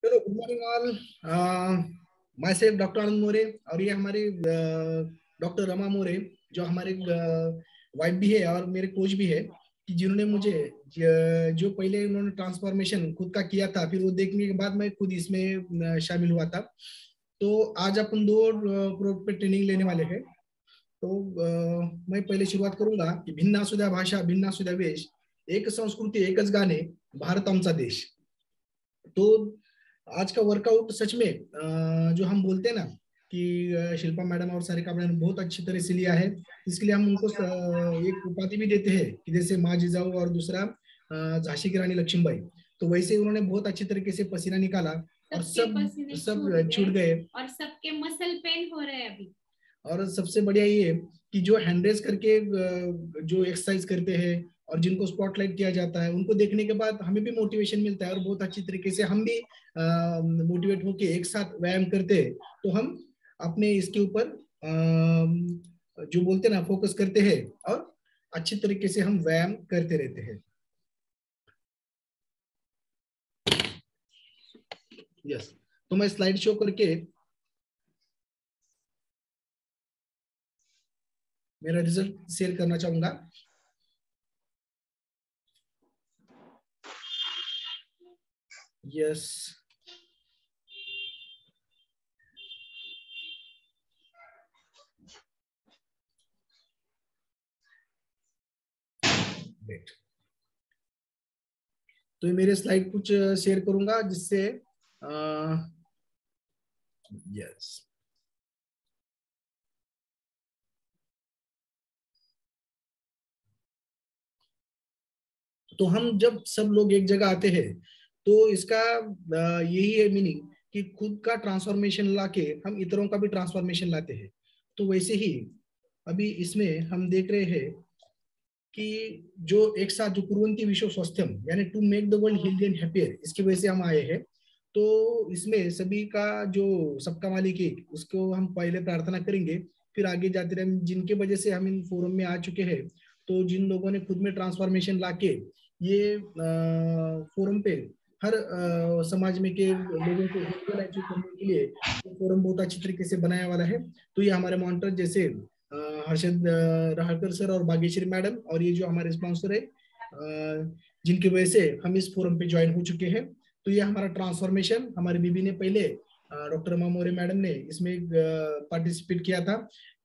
चलो, good morning all. Myself doctor Anand More, और ये हमारे डॉक्टर रमा मोरे, जो हमारे वाइफ भी है और मेरे कोच भी है, कि जिन्होंने मुझे जो पहले उन्होंने ट्रांसफॉर्मेशन खुद का किया था, फिर वो देखने के बाद मैं खुद इसमें शामिल हुआ था। तो आज अपन दो प्रोडक्ट पे ट्रेनिंग लेने वाले हैं। तो मैं पहले शुरुआत करूंगा कि भिन्नासुद्धा भाषा भिन्नासुद्धा वेश, एक संस्कृती एकच गाणे, भारत आमचा देश। तो आज का वर्कआउट सच में जो हम बोलते हैं ना कि शिल्पा मैडम और सारिका मैडम ने बहुत अच्छी तरह से लिया है। इसके लिए हम उनको एक उपाधि भी देते हैं कि जैसे माँ जिजाऊ और दूसरा झांसी की रानी लक्ष्मीबाई। तो वैसे ही उन्होंने बहुत अच्छी तरीके से पसीना निकाला और सब छूट गए और सबके मसल पेन हो रहे हैं अभी। और सबसे बढ़िया ये कि जो हैंड रेस करके जो एक्सरसाइज करते हैं और जिनको स्पॉटलाइट किया जाता है, उनको देखने के बाद हमें भी मोटिवेशन मिलता है और बहुत अच्छी तरीके से हम भी मोटिवेट होके एक साथ व्यायाम करते हैं। तो हम अपने इसके ऊपर जो बोलते हैं ना फोकस करते हैं और अच्छी तरीके से हम व्यायाम करते रहते हैं। यस, तो मैं स्लाइड शो करके मेरा रिजल्ट शेयर करना चाहूंगा। यस, तो ये मेरे स्लाइड कुछ शेयर करूंगा जिससे यस तो हम जब सब लोग एक जगह आते हैं तो इसका यही है मीनिंग कि खुद का ट्रांसफॉर्मेशन लाके हम इतरों का भी ट्रांसफॉर्मेशन लाते हैं। तो वैसे ही अभी इसमें हम देख रहे हैं कि जो एक साथ जो कुर्वन्ति विश्व स्वास्थ्यम, यानी to make the world healthy and happier, इसकी वजह से हम आए हैं। तो इसमें सभी का जो सबका मालिक है उसको हम पहले प्रार्थना करेंगे, फिर आगे जाते रहे जिनके वजह से हम इन फोरम में आ चुके हैं। तो जिन लोगों ने खुद में ट्रांसफॉर्मेशन लाके ये फोरम पे हर समाज में के लोगों को इक्वल अचीव करने के लिए फोरम बहुत अच्छी तरीके से बनाया वाला है। तो ये हमारे मॉनिटर जैसे हर्षद राहकर सर और भाग्यश्री मैडम, और ये जो हमारे स्पॉन्सर है जिनकी वजह से हम इस फोरम पे ज्वाइन हो चुके हैं। तो ये हमारा ट्रांसफॉर्मेशन हमारे बीबी ने पहले डॉक्टर रमा मोरे मैडम ने इसमें पार्टिसिपेट किया था।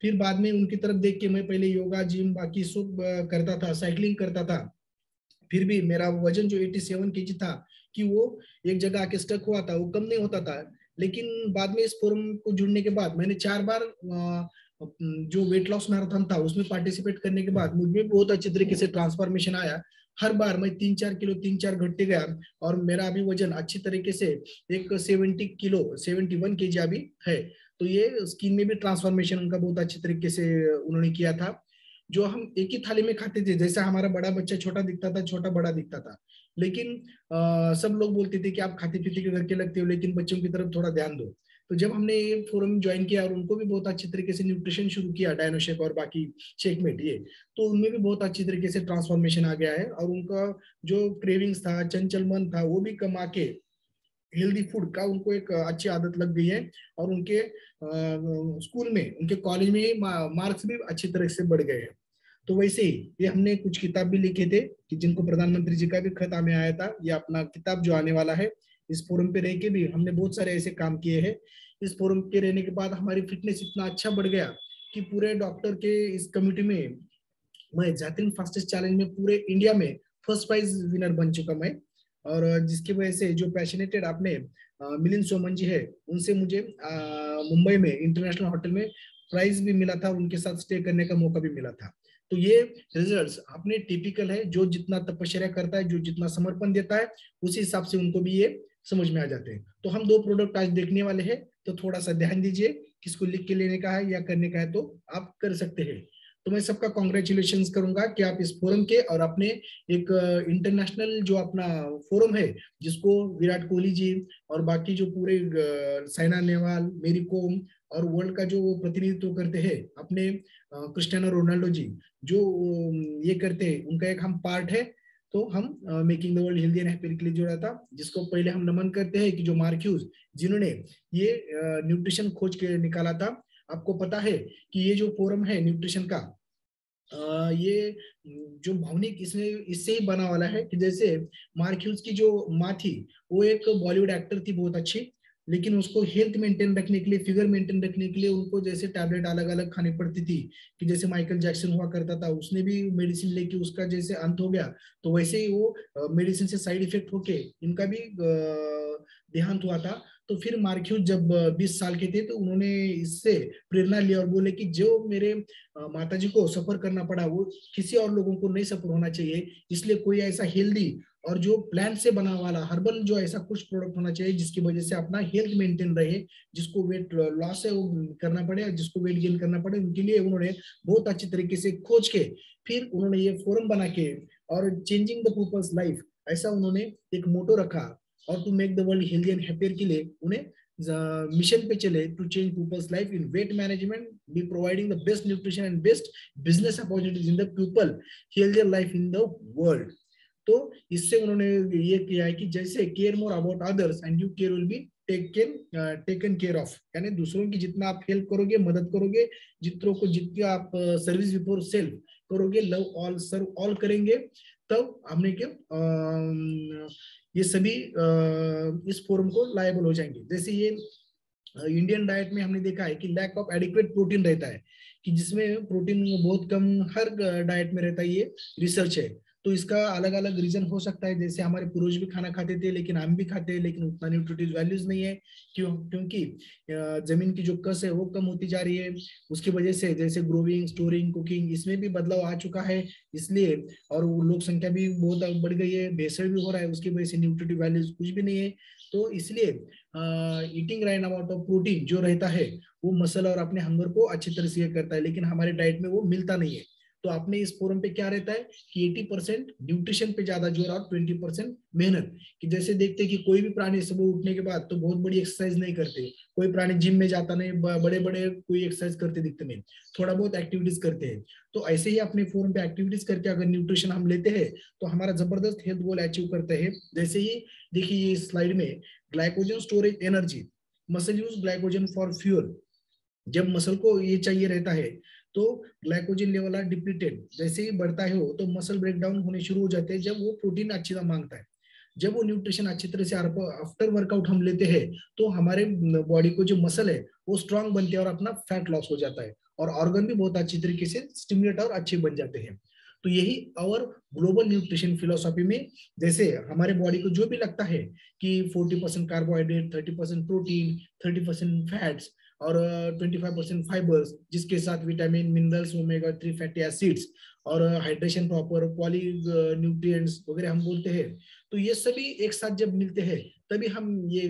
फिर बाद में उनकी तरफ देख के मैं पहले योगा जिम बाकी सब करता था, साइकिलिंग करता था। फिर भी मेरा वजन जो 87 केजी था कि वो एक जगह आके स्टक हुआ था, वो कम नहीं होता था। लेकिन बाद में इस फोरम को जुड़ने के बाद मैंने 4 बार जो वेट लॉस मैराथन था उसमें पार्टिसिपेट करने के बाद मुझे बहुत अच्छे तरीके से ट्रांसफॉर्मेशन आया। हर बार मैं 3-4 किलो 3-4 घटते गया और मेरा अभी वजन अच्छी तरीके से एक 70 किलो 71 केजी अभी है। तो ये स्किन में भी ट्रांसफॉर्मेशन उनका बहुत अच्छे तरीके से उन्होंने किया था। जो हम एक ही थाली में खाते थे, जैसा हमारा बड़ा बच्चा छोटा दिखता था, छोटा बड़ा दिखता था, लेकिन सब लोग बोलते थे कि आप खाते पीते के घर के लगते हो, लेकिन बच्चों की तरफ थोड़ा ध्यान दो। तो जब हमने ये फोरम ज्वाइन किया और उनको भी बहुत अच्छी तरीके से न्यूट्रिशन शुरू किया, डायनो शेक और बाकी शेकमेट ये, तो उनमें भी बहुत अच्छी तरीके से ट्रांसफॉर्मेशन आ गया है और उनका जो क्रेविंग्स था, चंचल मन था, वो भी कम आके हेल्दी फूड का उनको एक अच्छी आदत लग गई है। और उनके स्कूल में, उनके कॉलेज में मार्क्स भी अच्छी तरह से बढ़ गए हैं। तो वैसे ही ये हमने कुछ किताब भी लिखे थे कि जिनको प्रधानमंत्री जी का भी खत हमें आया था, ये अपना किताब जो आने वाला है। इस फोरम पे रह के भी हमने बहुत सारे ऐसे काम किए हैं। इस फोरम पे रहने के बाद हमारी फिटनेस इतना अच्छा बढ़ गया कि पूरे डॉक्टर के इस कमिटी में मैं जातिन फास्टेस्ट चैलेंज में पूरे इंडिया में फर्स्ट प्राइज विनर बन चुका मैं। और जिसकी वजह से जो पैशनेटेड आपने मिलिंद सोमन जी है, उनसे मुझे मुंबई में इंटरनेशनल होटल में प्राइज भी मिला था, उनके साथ स्टे करने का मौका भी मिला था। तो ये रिजल्ट्स अपने टिपिकल है, जो जितना तपस्या करता है, जो जितना समर्पण देता है, उसी हिसाब से उनको भी ये समझ में आ जाते हैं। तो हम 2 प्रोडक्ट आज देखने वाले हैं, तो थोड़ा सा ध्यान दीजिए, किसको लिख के लेने का है या करने का है तो आप कर सकते हैं। तो मैं सबका कॉन्ग्रेचुलेशन करूंगा कि आप इस फोरम के और अपने एक इंटरनेशनल जो अपना फोरम है, जिसको विराट कोहली जी और बाकी जो पूरे साइना नेहवाल, मेरी कोम और वर्ल्ड का जो प्रतिनिधित्व करते हैं अपने क्रिस्टियानो रोनाल्डो जी, जो ये करते हैं, उनका एक हम पार्ट है। तो हम making the world healthy and happy के लिए जुड़ा था, जिसको पहले हम नमन करते हैं कि जो मार्क ह्यूज जिन्होंने ये न्यूट्रिशन खोज के निकाला था। आपको पता है कि ये जो फोरम है न्यूट्रिशन का, ये जो भावनिक इसमें इससे ही बना वाला है कि जैसे मार्क ह्यूज की जो माँ थी वो एक बॉलीवुड एक्टर थी बहुत अच्छी, लेकिन उसको हेल्थ मेंटेन रखने के लिए, फिगर मेंटेन रखने के लिए उनको जैसे टैबलेट अलग अलग खानी पड़ती थी, कि जैसे माइकल जैक्सन हुआ करता था, उसने भी मेडिसिन लेके उसका जैसे अंत हो गया, तो वैसे ही वो मेडिसिन से साइड इफेक्ट होके इनका भी देहांत हुआ था। तो फिर मार्क ह्यूज जब 20 साल के थे तो उन्होंने इससे प्रेरणा ली और बोले कि जो मेरे माताजी को सफर करना पड़ा वो किसी और लोगों को नहीं सफर होना चाहिए, इसलिए कोई ऐसा हेल्दी और जो प्लांट से बना वाला हर्बल जो ऐसा कुछ प्रोडक्ट होना चाहिए जिसकी वजह से अपना हेल्थ मेंटेन रहे, जिसको वेट लॉस है वो करना पड़े, जिसको वेट गेन करना पड़े, उनके लिए उन्होंने बहुत अच्छी तरीके से खोज के फिर उन्होंने ये फोरम बना के और चेंजिंग द पीपल्स लाइफ ऐसा उन्होंने एक मोटो रखा, और to make the world healthy and happier के लिए उन्हें मिशन पे चले to change people's life in weight management, be providing the best nutrition and best business opportunities in the people healthier life in the world. तो इससे उन्होंने ये किया है कि जैसे care more about others and you care will be taken care of, यानी दूसरों की जितना आप हेल्प करोगे, मदद करोगे, जितनों को जितनी आप सर्विस बिफोर सेल्फ करोगे, लव ऑल सर्व ऑल करेंगे, तब हमने क्या ये सभी इस फोरम को लायबल हो जाएंगे। जैसे ये इंडियन डाइट में हमने देखा है कि लैक ऑफ एडिक्वेट प्रोटीन रहता है, कि जिसमें प्रोटीन बहुत कम हर डाइट में रहता है, ये रिसर्च है। तो इसका अलग अलग रीजन हो सकता है, जैसे हमारे पूर्वज भी खाना खाते थे लेकिन हम भी खाते हैं, लेकिन उतना न्यूट्रिटिव वैल्यूज नहीं है, क्योंकि जमीन की जो कस है वो कम होती जा रही है, उसकी वजह से जैसे ग्रोविंग, स्टोरिंग, कुकिंग इसमें भी बदलाव आ चुका है, इसलिए और लोक संख्या भी बहुत बढ़ गई है, भेसड़ भी हो रहा है, उसकी वजह से न्यूट्रिटिव वैल्यूज कुछ भी नहीं है। तो इसलिए eating right amount of protein जो रहता है वो मसल और अपने हंगर को अच्छी तरह से करता है, लेकिन हमारे डाइट में वो मिलता नहीं है। तो आपने इस फोरम पे क्या रहता है कि 80% न्यूट्रिशन पे ज्यादा जोर और 20% मेहनत, कि जैसे देखते हैं कि कोई भी प्राणी सुबह उठने के बाद तो बहुत बड़ी एक्सरसाइज नहीं करते, कोई प्राणी जिम में जाता नहीं, बड़े बड़े कोई एक्सरसाइज करते दिखते नहीं, थोड़ा बहुत एक्टिविटीज करते हैं। तो ऐसे ही अपने फोरम पे एक्टिविटीज करके अगर न्यूट्रिशन हम लेते हैं तो हमारा जबरदस्त हेल्थ गोल अचीव करते हैं। जैसे ही देखिए ये स्लाइड में glycogen storage energy, muscle use glycogen for fuel, जब मसल को ये चाहिए रहता है तो ग्लाइकोजन लेवल आर डिप्लीटेड, जैसे ही बढ़ता है वो तो मसल ब्रेक डाउन होने शुरू हो जाते हैं, जब वो प्रोटीन अच्छी तरह मांगता है। जब वो न्यूट्रिशन अच्छी तरह से आफ्टर वर्कआउट हम लेते हैं तो हमारे बॉडी को जो मसल है वो स्ट्रांग बनते हैं और अपना फैट लॉस हो जाता है, और ऑर्गन भी बहुत अच्छी तरीके से स्टिमुलेट और अच्छे बन जाते हैं। तो यही और ग्लोबल न्यूट्रिशन फिलोसॉफी में जैसे हमारे बॉडी को जो भी लगता है कि 40% कार्बोहाइड्रेट, 30% प्रोटीन, 30% फैट्स और 25% फाइबर्स, जिसके साथ vitamin, minerals, omega 3 fatty acids और हाइड्रेशन प्रॉपर, पॉली न्यूट्रिएंट्स वगैरह हम बोलते हैं, तो ये सभी एक साथ जब मिलते हैं तभी हम ये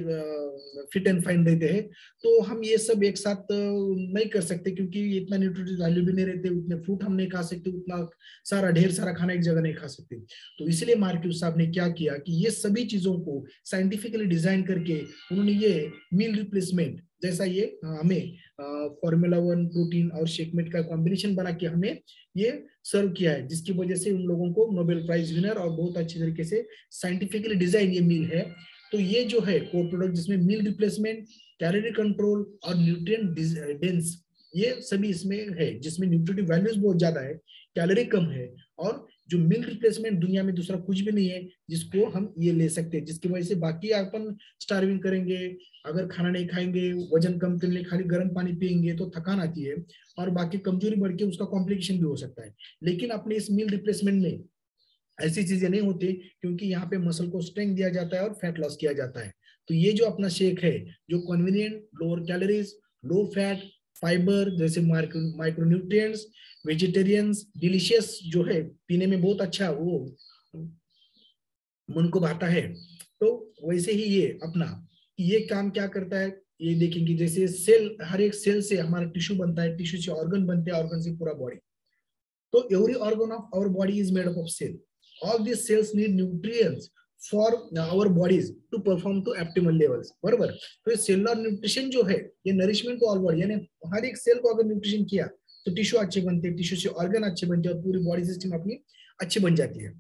फिट एंड फाइन रहते हैं। तो हम ये सब एक साथ नहीं कर सकते, क्योंकि इतना न्यूट्रिटिव वैल्यू भी नहीं रहते, उतने फ्रूट हम नहीं खा सकते, उतना सारा ढेर सारा खाना एक जगह नहीं खा सकते। तो इसलिए मार्क्यूस साहब ने क्या किया कि ये सभी चीजों को साइंटिफिकली डिजाइन करके उन्होंने ये मील रिप्लेसमेंट जैसा ये हमें फॉर्मूला 1 प्रोटीन और शेकमेट का कॉम्बिनेशन बना के हमें ये सर्व किया है, जिसकी वजह से उन लोगों को नोबेल प्राइज विनर और बहुत अच्छी तरीके से साइंटिफिकली डिजाइन ये मील है। तो ये जो है को प्रोडक्ट जिसमें मील रिप्लेसमेंट, कैलोरी कंट्रोल और न्यूट्रिएंट डेंस, ये सभी इसमें है, जिसमें न्यूट्रिटिव वैल्यूज बहुत ज्यादा है, कैलोरी कम है, और जो मील रिप्लेसमेंट दुनिया में दूसरा कुछ भी नहीं है जिसको हम ये ले सकते हैं, जिसकी वजह से बाकी अपन स्टार्विंग करेंगे, अगर खाना नहीं खाएंगे, वजन कम करने लिए खाली गर्म पानी पियेंगे तो थकान आती है और बाकी कमजोरी बढ़ के उसका कॉम्प्लिकेशन भी हो सकता है। लेकिन अपने इस मील रिप्लेसमेंट में ऐसी चीजें नहीं होती, क्योंकि यहाँ पे मसल को स्ट्रेंथ दिया जाता है और फैट लॉस किया जाता है। तो ये जो अपना शेक है जो convenient, lower calories, low fat, fibre जैसे माइक्रोन्यूट्रिएंट्स, वेजिटेरियंस, डिलीशियस जो है, पीने में बहुत अच्छा वो मन को भाता है। तो वैसे ही ये अपना ये काम क्या करता है ये देखेंगे, जैसे सेल, हर एक सेल से हमारा टिश्यू बनता है, टिश्यू से ऑर्गन बनते हैं, ऑर्गन से पूरा बॉडी। तो every organ of our body is made up of cell, all these cells need nutrients for our bodies to perform to optimal levels, बराबर। तो ये सेलुलर न्यूट्रिशन जो है ये नरिशमेंट टू ऑल बॉडी, यानी हर एक सेल को अगर न्यूट्रिशन किया तो टिश्यू अच्छे बनते हैं, टिश्यू से ऑर्गन अच्छे बनते हैं और पूरी बॉडी सिस्टम अपनी अच्छी बन जाती है।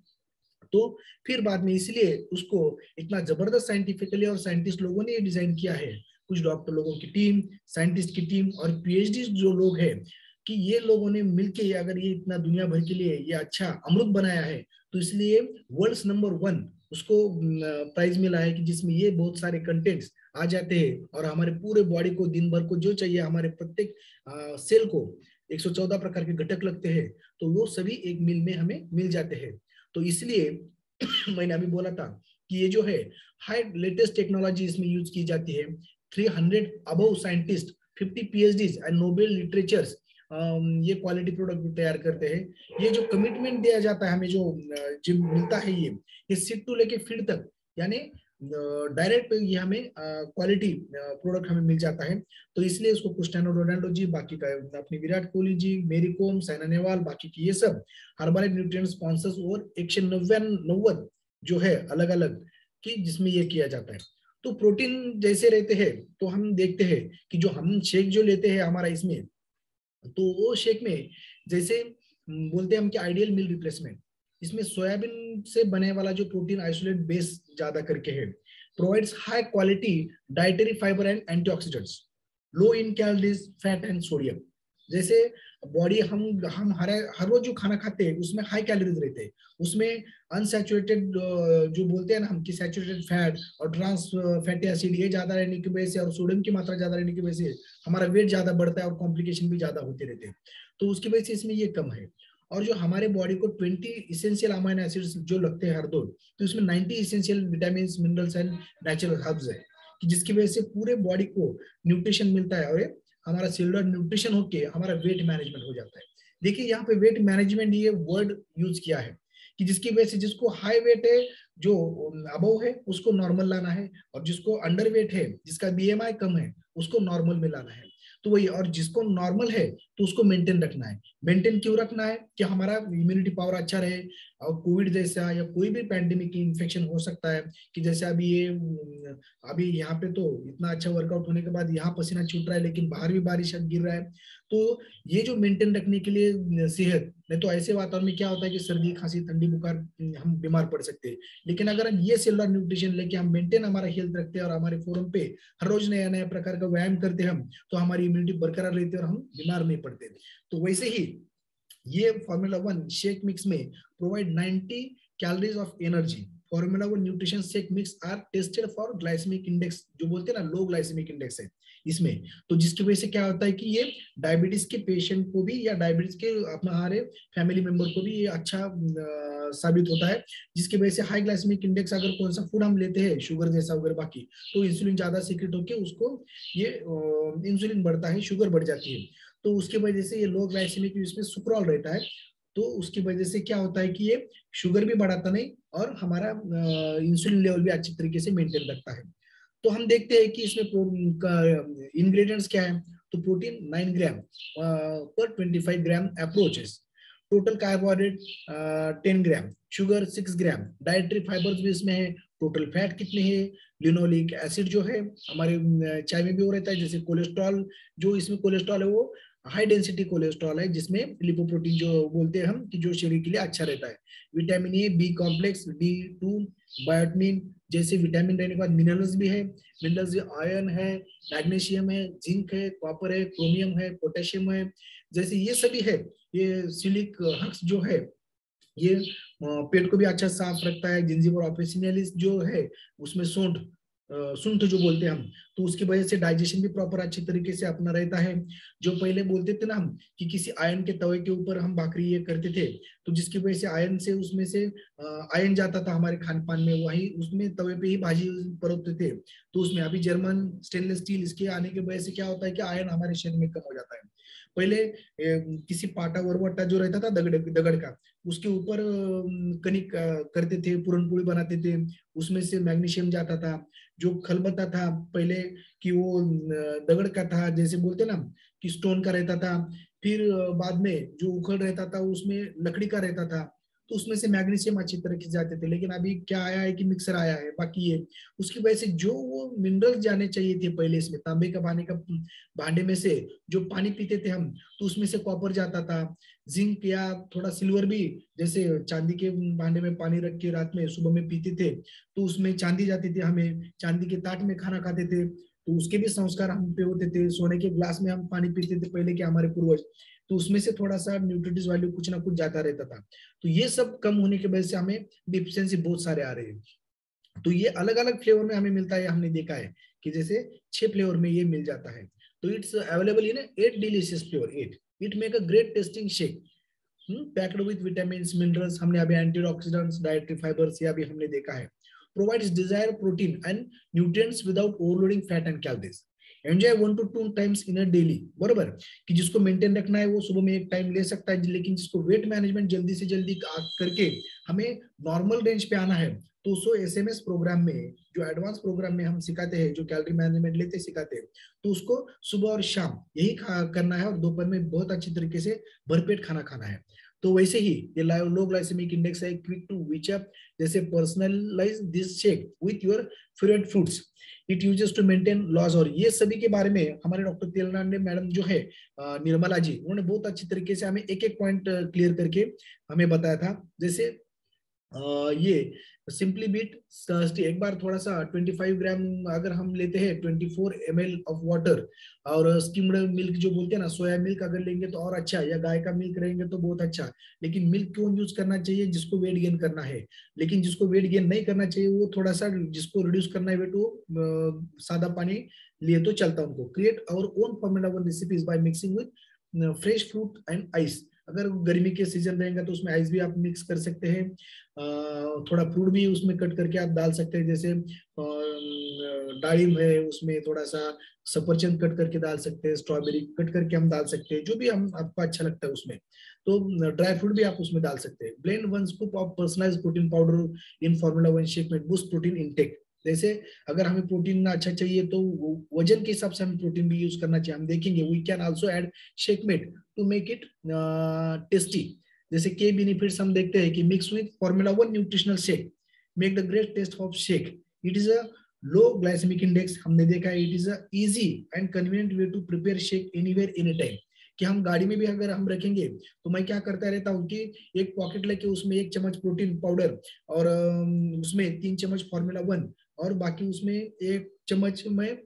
तो फिर बाद में इसलिए उसको इतना जबरदस्त साइंटिफिकली और साइंटिस्ट लोगों ने ये डिजाइन किया है, कुछ डॉक्टर लोगों की टीम, साइंटिस्ट की टीम और पीएचडी जो लोग हैं, कि ये लोगों ने मिलके अगर ये इतना दुनिया भर के लिए ये अच्छा अमृत बनाया है, तो इसलिए वर्ल्ड्स नंबर 1 उसको प्राइज मिला है, कि जिसमें ये बहुत सारे कंटेंट्स आ जाते हैं और हमारे पूरे बॉडी को दिन भर को जो चाहिए, हमारे प्रत्येक सेल को 114 प्रकार के घटक लगते हैं, तो वो सभी एक मिल में हमें मिल जाते हैं। तो इसलिए मैंने अभी बोला था कि ये जो है हाई लेटेस्ट टेक्नोलॉजी इसमें यूज की जाती है। 300 above scientist, 50 PhDs and Nobel literatures ये क्वालिटी प्रोडक्ट तैयार करते हैं। ये जो कमिटमेंट दिया जाता है हमें, जो मिलता है, ये सीड टू लेके फीड तक, यानी डायरेक्ट ये हमें क्वालिटी प्रोडक्ट हमें मिल जाता है। तो इसलिए उसको क्रिस्टियानो रोनाल्डो जी, बाकी का अपनी विराट कोहली जी, मेरी कोम, साइना नेहवाल, बाकी की ये सब हर्बल न्यूट्रिएंट स्पॉन्सर्स और 199 जो है अलग अलग कि जिसमें ये किया जाता है। तो प्रोटीन जैसे रहते हैं, तो हम देखते हैं कि जो हम शेक जो लेते हैं हमारा इसमें, तो वो शेक में जैसे बोलते हैं हम कि आइडियल मील रिप्लेसमेंट, इसमें सोयाबीन से बने वाला जो प्रोटीन आइसोलेट बेस ज्यादा करके है, provides high quality dietary fibre and antioxidants, low in calories, fat and sodium. जैसे बॉडी हम हर रोज जो खाना खाते हैं उसमें हाई कैलोरीज रहते हैं, उसमें अनसैचुरेटेड जो बोलते हैं ना हम कि सैचुरेटेड फैट और ट्रांस फैटी एसिड ये ज्यादा रहने की वजह से और सोडियम की मात्रा ज्यादा रहने की वजह से हमारा वेट ज्यादा बढ़ता है और कॉम्प्लिकेशन भी ज्यादा होते रहते हैं। तो उसकी वजह से इसमें ये कम है। और जो हमारे बॉडी को 20 इसेंशियल अमाइनो एसिड्स जो लगते हैं हर दो, तो इसमें 90 essential vitamin, minerals and natural herbs है, कि जिसकी वजह से पूरे बॉडी को न्यूट्रिशन मिलता है और हमारा सेलुलर न्यूट्रिशन होके हमारा वेट मैनेजमेंट हो जाता है। देखिए यहाँ पे वेट मैनेजमेंट ये वर्ड यूज किया है, कि जिसकी वजह से जिसको हाई वेट है, जो अबव है, उसको नॉर्मल लाना है, और जिसको अंडर वेट है, जिसका बीएमआई कम है, उसको नॉर्मल में लाना है। तो वही, और जिसको नॉर्मल है तो उसको मेंटेन रखना है। मेंटेन क्यों रखना है? कि हमारा इम्यूनिटी पावर अच्छा रहे, और कोविड जैसा या कोई भी पैंडेमिक इन्फेक्शन हो सकता है, कि जैसे अभी यहाँ पे तो इतना अच्छा वर्कआउट होने के बाद यहाँ पसीना छूट रहा है, लेकिन बाहर भी बारिश गिर रहा है। तो ये जो मेंटेन रखने के लिए सेहत, नहीं तो ऐसे वातावरण में क्या होता है कि सर्दी, खांसी, ठंडी, बुखार, हम बीमार पड़ सकते हैं। लेकिन अगर हम ये सेलुलर न्यूट्रिशन लेके हम मेंटेन हमारा हेल्थ रखते हैं और हमारे फोरम पे हर रोज नया नया प्रकार का व्यायाम करते हैं हम, तो हमारी इम्यूनिटी बरकरार रहती है और हम बीमार नहीं पड़ते। तो वैसे ही ये फॉर्मूला 1 शेक मिक्स में provide 90 calories of energy. Formula 1 nutrition shake mix are tested for glycemic index, जो बोलते हैं ना लो ग्लाइसेमिक इंडेक्स है इसमें। तो जिसकी वजह से क्या होता है कि ये डायबिटीज के पेशेंट को भी या डायबिटीज के अपना हमारे फैमिली मेंबर को भी ये अच्छा साबित होता है। जिसकी वजह से हाई ग्लाइसेमिक इंडेक्स, अगर कौन सा फूड हम लेते हैं शुगर जैसा वगैरह बाकी, तो इंसुलिन ज्यादा सीक्रेट होकर उसको ये इंसुलिन बढ़ता है, शुगर बढ़ जाती है। तो उसकी वजह से ये लो ग्लाइसेमिक इसमें सुक्रोल रहता है, तो उसकी वजह से क्या होता है कि ये शुगर भी बढ़ाता नहीं और हमारा इंसुलिन लेवल भी अच्छी तरीके से मेंटेन रखता है। तो हम देखते हैं कि इसमें इंग्रेडिएंट्स क्या है। तो प्रोटीन 9 ग्राम पर 25 ग्राम अप्रोचेस, टोटल कार्बोहाइड्रेट 10 ग्राम, शुगर 6 ग्राम, डाइटरी फाइबर्स भी इसमें है। टोटल फैट कितने हैं? लिनोलिक एसिड जो है हमारे चाय में भी हो रहता है, जैसे कोलेस्ट्रॉल, जो इसमें कोलेस्ट्रॉल है वो हाई डेंसिटी कोलेस्ट्रॉल है, जिसमें लिपोप्रोटीन जो बोलते हैं हम कि जो शरीर के लिए अच्छा रहता है। Vitamin A, B complex, D2, biotin जैसे विटामिन रहने के बाद मिनरल्स भी है। मिनरल्स आयरन है, मैग्नीशियम है, जिंक है, कॉपर है, क्रोमियम है, पोटेशियम है, जैसे ये सभी है। ये सिलिक हक्स जो है ये पेट को भी अच्छा साफ रखता है। जिंजिबर ऑफिसिनालिस जो है उसमें सूंठ जो बोलते हैं हम, तो उसकी वजह से डाइजेशन भी प्रॉपर अच्छे तरीके से अपना रहता है। जो पहले बोलते थे ना हम कि किसी आयन के तवे के ऊपर हम भाकरी ये करते थे, तो जिसकी वजह से आयन से उसमें से आयन जाता था हमारे खान पान में, वही उसमें तवे पे ही भाजी परोसते थे। तो उसमें अभी जर्मन स्टेनलेस स्टील इसके आने की वजह से क्या होता है कि आयन हमारे शरीर में कम हो जाता है। पहले किसी पाटा वरवट्टा जो रहता था दगड़ का, उसके ऊपर कनिक करते थे, पूरनपोली बनाते थे, उसमें से मैग्नीशियम जाता था। जो खलबत्ता था पहले कि वो दगड़ का था, जैसे बोलते ना कि स्टोन का रहता था। फिर बाद में जो उखड़ रहता था उसमें लकड़ी का रहता था। तो उसमें से मैग्नीशियम अच्छी तरह से जाते थे, लेकिन अभी क्या आया है कि मिक्सर आया है। बाकी ये उसकी वजह से जो वो मिनरल्स जाने चाहिए थे पहले, इसमें तांबे का पानी का भांडे में से जो पानी पीते थे हम, तो उसमें से कॉपर जाता था, जिंक या थोड़ा सिल्वर भी, जैसे चांदी के भांडे में पानी रख के रात में सुबह में पीते थे, तो उसमें चांदी जाती थी, हमें चांदी के ताट में खाना खाते थे, तो उसके भी संस्कार हम पे होते थे। सोने के ग्लास में हम पानी पीते थे पहले के हमारे पूर्वज, तो उसमें से थोड़ा सा न्यूट्रिटिव वैल्यू कुछ ना कुछ जाता रहता था। तो ये सब कम होने की वजह से हमें डिफिशियंसी बहुत सारे आ रहे हैं। तो ये अलग अलग फ्लेवर में हमें मिलता है, हमने देखा है कि जैसे 6 फ्लेवर में ये मिल जाता है। तो it's available in 8 delicious flavour, 8 it make a great testing shake packed with vitamin minerals, हमने अभी एंटीऑक्सीडेंट्स डाइटरी फाइबर्स, या भी हमने देखा है। Provides desire protein and nutrients without overloading fat and calories. Enjoy 1 to 2 times in a daily, बरोबर, कि जिसको मेंटेन रखना है वो सुबह में एक टाइम ले सकता है, लेकिन जिसको वेट मैनेजमेंट जल्दी से जल्दी करके हमें नॉर्मल रेंज पे आना है, तो उसको एसएमएस प्रोग्राम में, जो एडवांस प्रोग्राम में हम सिखाते हैं, जो कैलोरी मैनेजमेंट लेते सिखाते हैं, तो उसको सुबह और शाम यही करना है, और दोपहर में बहुत अच्छी तरीके से भरपेट खाना खाना है। तो वैसे ही ये लो ग्लाइसेमिक इंडेक्स है, क्विक टू विच अप, जैसे personalise this shake with your favourite fruits, it uses to maintain loss. और ये सभी के बारे में हमारे डॉक्टर तेलनाडे मैडम जो है, निर्मला जी, उन्होंने बहुत अच्छी तरीके से हमें एक एक पॉइंट क्लियर करके हमें बताया था। जैसे ये सिंपली बीट थर्स्टी, एक बार थोड़ा सा 25 ग्राम अगर हम लेते हैं 24 ml ऑफ वाटर, और स्किम्ड मिल्क जो बोलते हैं ना, सोया मिल्क अगर लेंगे तो और अच्छा, या गाय का मिल्क रहेंगे तो बहुत अच्छा। लेकिन मिल्क क्यों यूज करना चाहिए? जिसको वेट गेन करना है। लेकिन जिसको वेट गेन नहीं करना चाहिए, वो थोड़ा सा, जिसको रिड्यूस करना है वेट, वो सादा पानी लिए तो चलता उनको। Create our own formula one recipes by mixing with fresh fruit and ice. अगर गर्मी के सीजन रहेगा तो उसमें आइस भी आप मिक्स कर सकते हैं, थोड़ा फ्रूट भी उसमें कट करके आप डाल सकते हैं, जैसे दालिम है, उसमें थोड़ा सा सफरचंद कट करके डाल सकते हैं, स्ट्रॉबेरी कट करके हम डाल सकते हैं, जो भी हम आपको अच्छा लगता है उसमें। तो ड्राई फ्रूट भी आप उसमें डाल सकते हैं। Blend 1 scoop of personalised protein powder in formula one shake में बूस्ट प्रोटीन इनटेक। जैसे अगर हमें प्रोटीन अच्छा चाहिए तो वजन के हिसाब से हमें प्रोटीन भी यूज करना चाहिए। हम देखेंगे we can also add shakemate to make it tasty. जैसे के बेनिफिट्स हम देखते हैं कि mix with formula one nutritional shake make the great taste of shake. It is a low glycemic index, हमने देखा है। It is a easy and convenient way to prepare shake anywhere any time. कि हम गाड़ी में भी अगर हम रखेंगे तो मैं क्या करता रहता हूँ कि एक पॉकेट लेके उसमें 1 चम्मच प्रोटीन पाउडर, और उसमें 3 चम्मच फॉर्मूला वन, और बाकी उसमें 1 चम्मच में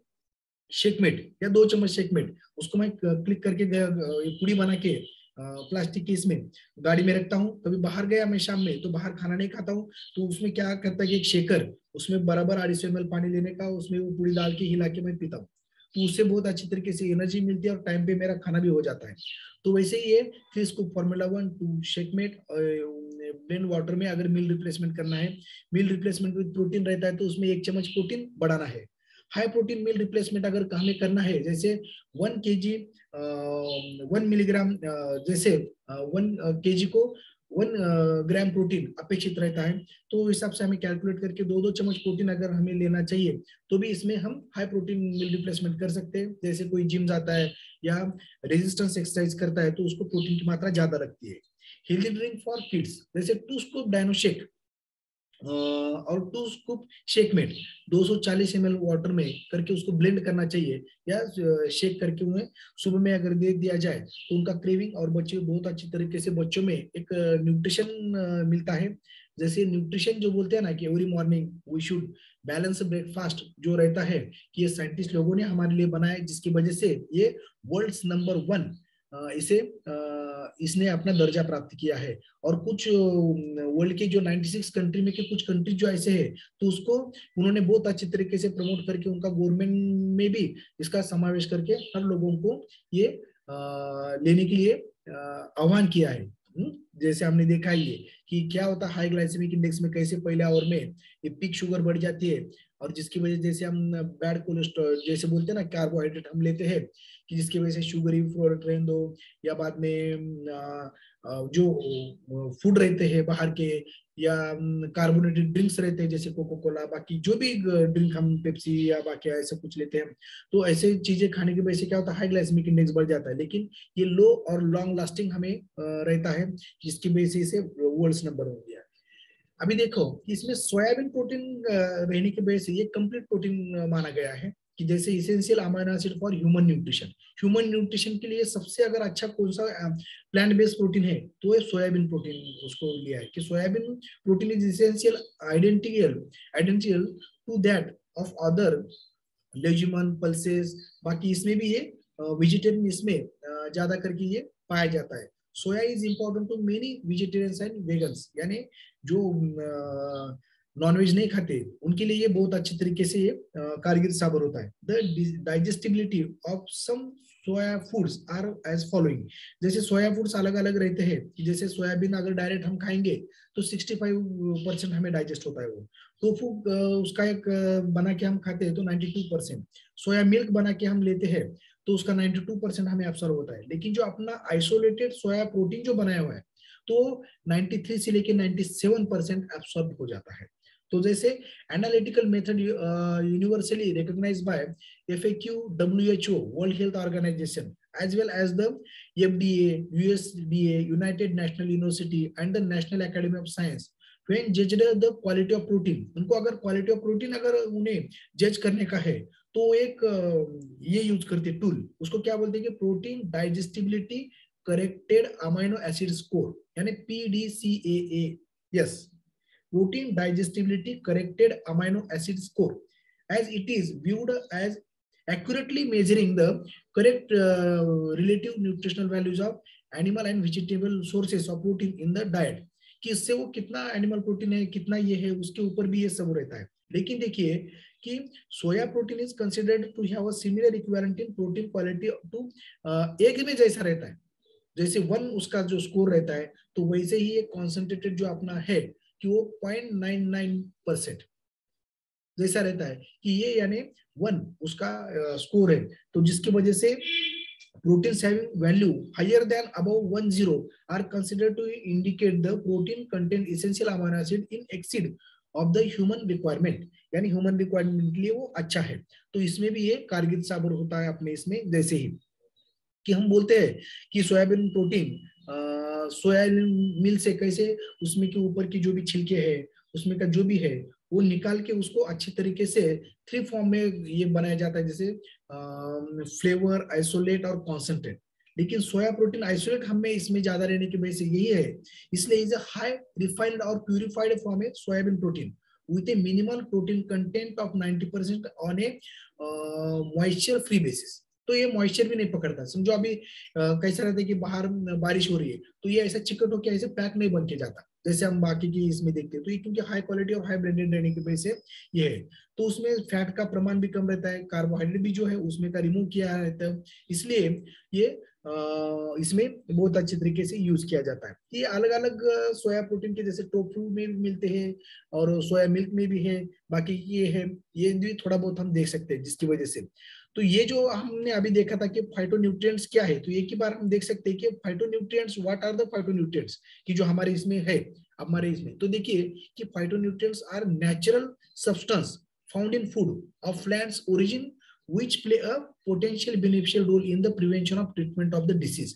शेकमेट या 2 चम्मच शेकमेट, उसको मैं क्लिक करके पूड़ी बना के प्लास्टिक की इसमें गाड़ी में रखता हूँ। कभी बाहर गया मैं शाम में तो बाहर खाना नहीं खाता हूँ, तो उसमें क्या करता है कि एक शेकर, उसमें बराबर 250 ml पानी लेने का, उसमें वो पूड़ी डाल के हिला के मैं पीता हूँ। तो उससे बहुत अच्छी तरीके से एनर्जी मिलती है और टाइम पे मेरा खाना भी हो जाता है। तो वैसे ही है, फिर इसको formula one two Shakemate blend water में अगर मील रिप्लेसमेंट करना है, मील रिप्लेसमेंट विद प्रोटीन रहता है तो उसमें 1 चम्मच प्रोटीन बढ़ाना है। हाई प्रोटीन मील रिप्लेसमेंट अगर हमें करना है, जैसे 1 kg 1 मिलीग्राम, जैसे 1 kg को 1 ग्राम प्रोटीन अपेक्षित रहता है, तो हिसाब से हमें कैलकुलेट करके 2-2 चम्मच प्रोटीन अगर हमें लेना चाहिए, तो भी इसमें हम हाई प्रोटीन मील रिप्लेसमेंट कर सकते हैं। जैसे कोई जिम जाता है या रेजिस्टेंस एक्सरसाइज करता है तो उसको प्रोटीन की मात्रा ज्यादा रखती है। हेल्दी ड्रिंक फॉर किड्स, जैसे 2 स्कूप डायनो शेक और 2 स्कूप शेकमेट 240 ml वाटर में करके उसको ब्लेंड करना चाहिए, या शेक करके उन्हें सुबह में अगर दे दिया जाए तो उनका क्रेविंग, और बच्चे बहुत अच्छी तरीके से, बच्चों में एक न्यूट्रिशन मिलता है। जैसे न्यूट्रिशन जो बोलते हैं ना कि every morning we should balance breakfast जो रहता है, कि ये साइंटिस्ट लोगों ने हमारे लिए बनाया, जिसकी वजह से ये वर्ल्ड्स नंबर 1 इसे इसने अपना दर्जा प्राप्त किया है। और कुछ वर्ल्ड के जो 96 कंट्री में के कुछ कंट्रीज जो ऐसे हैं, तो उसको उन्होंने बहुत अच्छे तरीके से प्रमोट करके उनका गवर्नमेंट में भी इसका समावेश करके हर लोगों को ये लेने के लिए आह्वान किया है। जैसे हमने देखा ही है कि क्या होता है हाई ग्लाइसेमिक इंडेक्स में, कैसे पहले आवर में ये पीक शुगर बढ़ जाती है, और जिसकी वजह से जैसे हम बैड कोलेस्ट्रॉल जैसे बोलते हैं ना, कार्बोहाइड्रेट हम लेते हैं, कि जिसकी वजह से शुगर फ्लोरेट रहने दो, या बाद में जो फूड रहते हैं बाहर के, या कार्बोनेटेड ड्रिंक्स रहते हैं जैसे कोको कोला, बाकी जो भी ड्रिंक हम पेप्सी या बाकी ऐसा कुछ लेते हैं, तो ऐसे चीजें खाने की वजह से क्या होता है हाई ग्लाइसेमिक इंडेक्स बढ़ जाता है। लेकिन ये लो और लॉन्ग लास्टिंग हमें रहता है, जिसकी वजह से इसे वर्ल्ड फर्स्ट नंबर हो गया। अभी देखो कि इसमें सोयाबीन प्रोटीन रहने की वजह से ये कंप्लीट प्रोटीन माना गया है कि जैसे essential amino acid for human nutrition. Human nutrition के लिए सबसे अगर अच्छा कौन सा प्लांट बेस्ड प्रोटीन है तो ये सोयाबीन प्रोटीन उसको लिया है कि soybean protein is essential identical identical to that of other leguminous pulses. बाकी इसमें भी ये वेजिटेरियन इसमें ज्यादा करके ये पाया जाता है। Soya is important to many vegetarians and vegans, यानी जो नॉनवेज नहीं खाते उनके लिए ये बहुत अच्छे तरीके से ये कारगर साबित होता है। The digestibility of some soya foods are as following. जैसे सोया फूड्स अलग अलग रहते हैं कि जैसे सोयाबीन अगर डायरेक्ट हम खाएंगे तो 65% हमें डाइजेस्ट होता है वो। टोफू उसका एक बना के हम खाते हैं तो 92%। सोया मिल्क बना के हम लेते हैं तो उसका 92% हमें एब्सॉर्ब होता है। लेकिन जो अपना आइसोलेटेड सोया प्रोटीन जो बनाया हुआ है तो 93 से लेके 97% एब्सॉर्ब हो जाता है। तो जैसे analytical method universally recognised by FAQ, WHO, World Health Organization, as well as the FDA, USDA, United National University and the National Academy of Science when judged the quality of protein। उनको अगर quality of protein अगर उन्हें जज करने का है तो एक ये यूज करते टूल, उसको क्या बोलते हैं कि protein digestibility corrected amino acid score, यानी PDCAA। Yes, protein digestibility corrected amino acid score, as it is viewed as accurately measuring the correct relative nutritional values of animal and vegetable sources of protein in the diet। कि इससे वो कितना animal protein है कितना ये है उसके ऊपर भी ये सब रहता है। लेकिन देखिए कि soya protein is considered to have a similar equivalent in protein quality to egg में जैसा रहता है, जैसे 1 उसका जो स्कोर रहता है तो वैसे ही एक कॉन्सेंट्रेटेड जो अपना है कि वो 0.99% जैसा रहता है कि ये यानी 1 उसका स्कोर है। तो जिसकी वजह से proteins having value higher than above 10 are considered to indicate the protein content essential amino acid in exceed of the human requirement, यानी ह्यूमन रिक्वायरमेंट के लिए वो अच्छा है। तो इसमें भी ये कारगर साबित होता है अपने इसमें, जैसे ही कि हम बोलते हैं कि सोयाबीन प्रोटीन सोयाबीन मिल से कैसे उसमें के ऊपर की जो भी छिलके है उसमें का जो भी है वो निकाल के उसको अच्छी तरीके से 3 फॉर्म में ये बनाया जाता है, जैसे फ्लेवर, आइसोलेट और कॉन्सेंट्रेट। लेकिन सोया प्रोटीन आइसोलेट हमें इसमें ज्यादा रहने की वजह से यही है, इसलिए इज अ हाई रिफाइंड और प्यूरिफाइड फॉर्म है soybean protein with a minimal protein content of 90% on a moisture free basis। तो ये मॉइस्चर भी नहीं पकड़ता। समझो अभी कैसा रहता है कि बाहर बारिश हो रही है तो ये ऐसा चिकट होकर ऐसे पैक नहीं बन के जाता जैसे हम बाकी की इसमें देखते हैं। तो ये क्योंकि हाई क्वालिटी और हाई ब्लेंडेड रहने की वजह से ये है, तो उसमें फैट का प्रमाण भी कम रहता है, कार्बोहाइड्रेट भी जो है उसमें का रिमूव किया रहता है, इसलिए ये इसमें बहुत अच्छे तरीके से यूज किया जाता है। ये अलग अलग सोया प्रोटीन के जैसे टोफू में भी मिलते हैं और सोया मिल्क में भी है, बाकी ये है, ये भी थोड़ा बहुत हम देख सकते हैं जिसकी वजह से। तो ये जो हमने अभी देखा था कि फाइटोन्यूट्रिएंट्स क्या है, तो एक ही बार हम देख सकते हैं कि phytonutrients, what are the phytonutrients कि जो हमारे इसमें है हमारे इसमें। तो देखिए कि phytonutrients are natural substance found in food of plants origin which play a potential beneficial role in the prevention of treatment of the disease।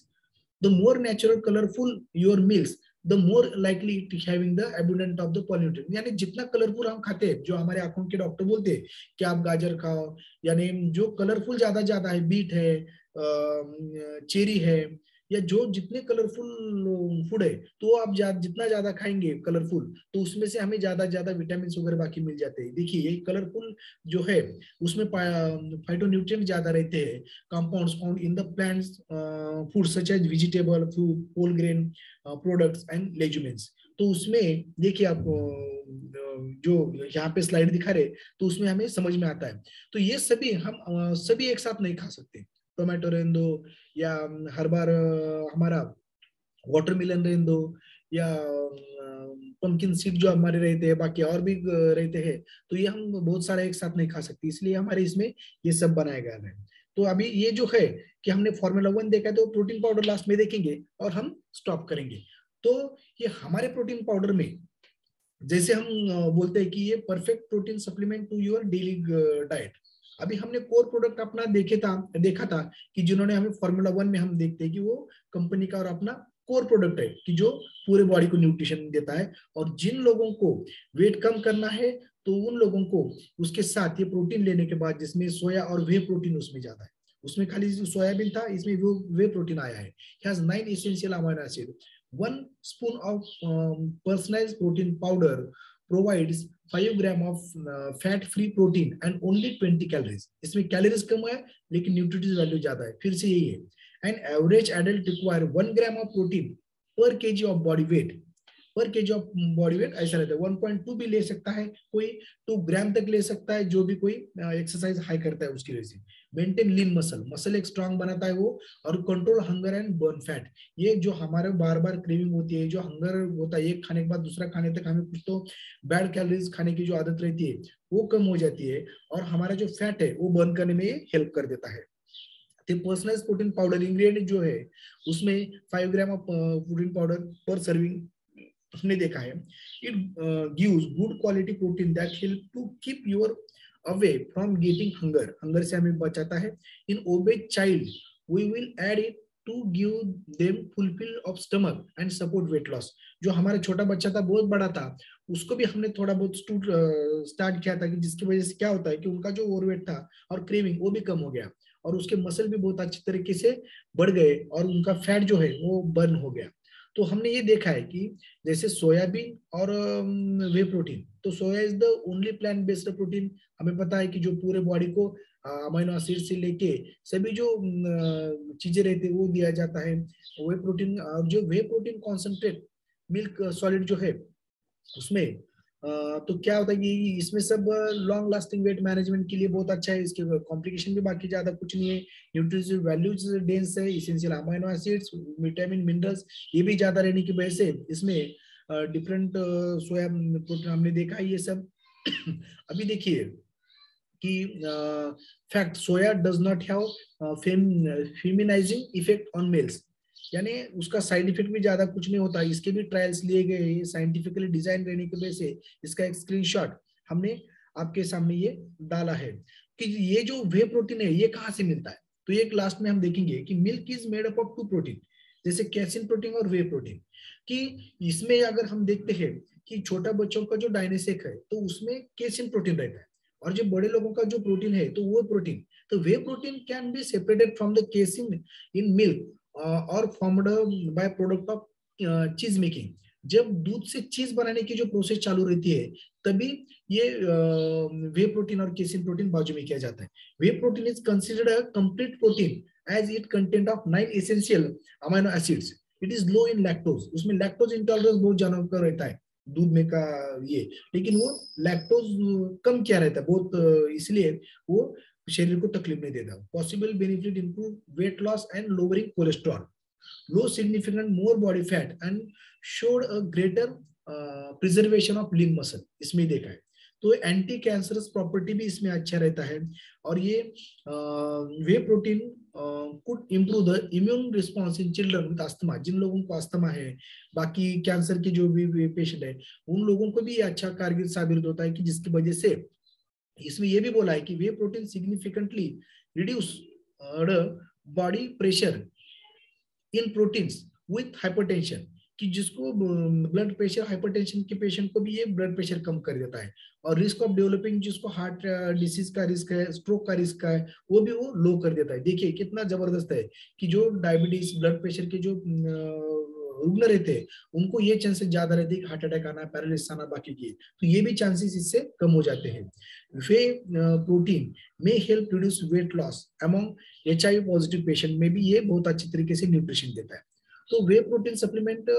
The more natural colorful your meals, the more likely it having the abundance of the pollutants। यानी जितना colourful हम खाते हैं, जो हमारे आंखों के doctor बोलते हैं कि आप गाजर खाओ, यानी जो कलरफुल ज्यादा ज्यादा है, बीट है, चेरी है, या जो जितने कलरफुल फूड है तो आप जितना ज्यादा खाएंगे कलरफुल तो उसमें से हमें ज्यादा ज्यादा विटामिन वगैरह बाकी मिल जाते हैं। देखिए ये कलरफुल जो है उसमें फाइटोन्यूट्रिएंट ज्यादा रहते हैं, compounds found in the plants food such as vegetable, fruit, whole grain products and legumes. तो उसमें देखिए आप जो यहाँ पे स्लाइड दिखा रहे तो उसमें हमें समझ में आता है। तो ये सभी हम सभी एक साथ नहीं खा सकते, टोमेटो रहने दो या हर बार हमारा वाटरमेलन रहने दो या पंपकिन सीड जो हमारे रहते हैं, बाकी और भी रहते हैं, तो ये हम बहुत सारे एक साथ नहीं खा सकते, इसलिए हमारे इसमें ये सब बनाया गया है। तो अभी ये जो है कि हमने फॉर्मूला 1 देखा तो प्रोटीन पाउडर लास्ट में देखेंगे और हम स्टॉप करेंगे। तो ये हमारे प्रोटीन पाउडर में जैसे हम बोलते हैं कि ये perfect protein supplement to your daily diet. अभी हमने कोर प्रोडक्ट अपना देखा था कि जिन्होंने हमें फॉर्मूला 1 में हम देखते हैं कि वो कंपनी का और अपना कोर प्रोडक्ट है कि जो पूरे बॉडी को न्यूट्रिशन देता है। और जिन लोगों को वेट कम करना है तो उन लोगों को उसके साथ ये प्रोटीन लेने के बाद, जिसमें सोया और वे प्रोटीन उसमें ज्यादा है, उसमें खाली सोयाबीन था, इसमें वो वे प्रोटीन आया है, has 9 essential amino acid. 1 spoon of personalized protein powder provides 5 gram of fat free protein and only 20 calories. इसमें कैलोरीज कम है लेकिन न्यूट्रिटिव वैल्यू ज्यादा है। फिर से यही है, an average adult require 1 gram of protein पर केजी ऑफ बॉडी वेट। पर केजी ऑफ बॉडी वेट ऐसा रहता है, 1.2 भी ले सकता है कोई, 2 ग्राम तक ले सकता है जो भी कोई एक्सरसाइज हाई करता है उसकी वजह से। मेंटेन लीन मसल, मसल एक स्ट्रांग बनाता है वो, और control hunger and burn fat. ये जो हमारे बार बार क्रेविंग होती है, जो हंगर होता है एक खाने के बाद दूसरा खाने तक हमें कुछ तो बैड कैलोरीज खाने की जो आदत रहती है वो कम हो जाती है, और हमारा जो फैट है वो बर्न करने में ये हेल्प कर देता है। पर्सनलाइज्ड प्रोटीन पाउडर इंग्रेडिएंट जो है उसमें 5 gram of protein powder per serving हमने देखा है। It gives good quality protein that help to keep your away from getting hunger, hunger से हमें बचाता है। In obese child we will add it to give them fulfil of stomach and support weight loss. जो हमारा छोटा बच्चा था बहुत बड़ा था, उसको भी हमने थोड़ा बहुत स्टार्ट किया था कि जिसकी वजह से क्या होता है कि उनका जो ओवरवेट था और क्रेविंग वो भी कम हो गया, और उसके मसल भी बहुत अच्छी तरीके से बढ़ गए, और उनका फैट जो है वो बर्न हो गया। तो हमने ये देखा है कि जैसे सोयाबीन और वे प्रोटीन, तो soya is the only plant based protein. हमें पता है कि जो पूरे बॉडी को अमीनो एसिड से लेके सभी जो चीजें रहती है वो दिया जाता है। वे प्रोटीन, जो वे प्रोटीन कॉन्सेंट्रेट मिल्क सॉलिड जो है उसमें तो क्या होता है कि इसमें सब लॉन्ग लास्टिंग वेट मैनेजमेंट के लिए बहुत अच्छा है। इसके कॉम्प्लिकेशन भी बाकी ज्यादा कुछ नहीं है। न्यूट्रिटिव वैल्यूज डेंस है, essential amino acids, vitamin minerals ये भी ज्यादा रहने की वजह से इसमें डिफरेंट सोया प्रोटीन हमने देखा है ये सब। अभी देखिए कि fact, soya does not have feminising effect on males, यानी उसका साइड इफेक्ट भी ज्यादा कुछ नहीं होता। इसके भी ट्रायल्स लिए गए साइंटिफिकली डिजाइन रहने की वजह से। इसका एक स्क्रीनशॉट हमने आपके सामने ये डाला है कि ये जो वे प्रोटीन है ये कहाँ से मिलता है। तो ये लास्ट में हम देखेंगे कि milk is made up of 2 protein, जैसे कैसिन प्रोटीन और वे प्रोटीन। कि इसमें अगर हम देखते हैं कि छोटा बच्चों का जो डायनेसेक है तो उसमें कैसिन प्रोटीन रहता है, और जो बड़े लोगों का जो प्रोटीन है तो वो प्रोटीन, तो whey protein can be separated from the casein in milk और formed by product of cheese making. जब दूध से चीज बनाने की जो प्रोसेस चालू रहती है तभी ये वे प्रोटीन और केसिन प्रोटीन बाजू में किया जाता है। Whey protein is considered a complete protein as it content of 9 essential amino acids. It is low in lactose, उसमें लैक्टोज इंटॉलरेंस बहुत जानवर का रहता है दूध में का ये, लेकिन वो लैक्टोज कम क्या रहता है बहुत, इसलिए वो शरीर को तकलीफ नहीं देता। Possible benefit include weight loss and lowering cholesterol, low significant more body fat and showed a greater preservation of lean muscle, इसमें देखा है। तो एंटी कैंसरस प्रॉपर्टी भी इसमें अच्छा रहता है। और ये whey protein could improve the immune response in children with asthma, जिन लोगों को अस्थमा है, बाकी कैंसर के जो भी पेशेंट है उन लोगों को भी ये अच्छा कारगर साबित होता है कि जिसकी वजह से इसमें ये भी बोला है कि whey protein significantly reduce body pressure in proteins with hypertension, कि जिसको ब्लड प्रेशर हाइपरटेंशन के पेशेंट को भी ये ब्लड प्रेशर कम कर देता है। और रिस्क ऑफ डेवलपिंग जिसको हार्ट डिसीज का रिस्क है, स्ट्रोक का रिस्क है, वो भी वो लो कर देता है। देखिए कितना जबरदस्त है कि जो डायबिटीज ब्लड प्रेशर के जो रुग्ण रहते हैं उनको ये चांसेस ज्यादा रहते हैं कि हार्ट अटैक आना, पैरालिसिस आना, बाकी की तो ये भी चांसेस इससे कम हो जाते हैं। वे प्रोटीन में help reduce weight loss among HIV positive patient में भी ये बहुत अच्छी तरीके से न्यूट्रिशन देता है। तो whey protein supplement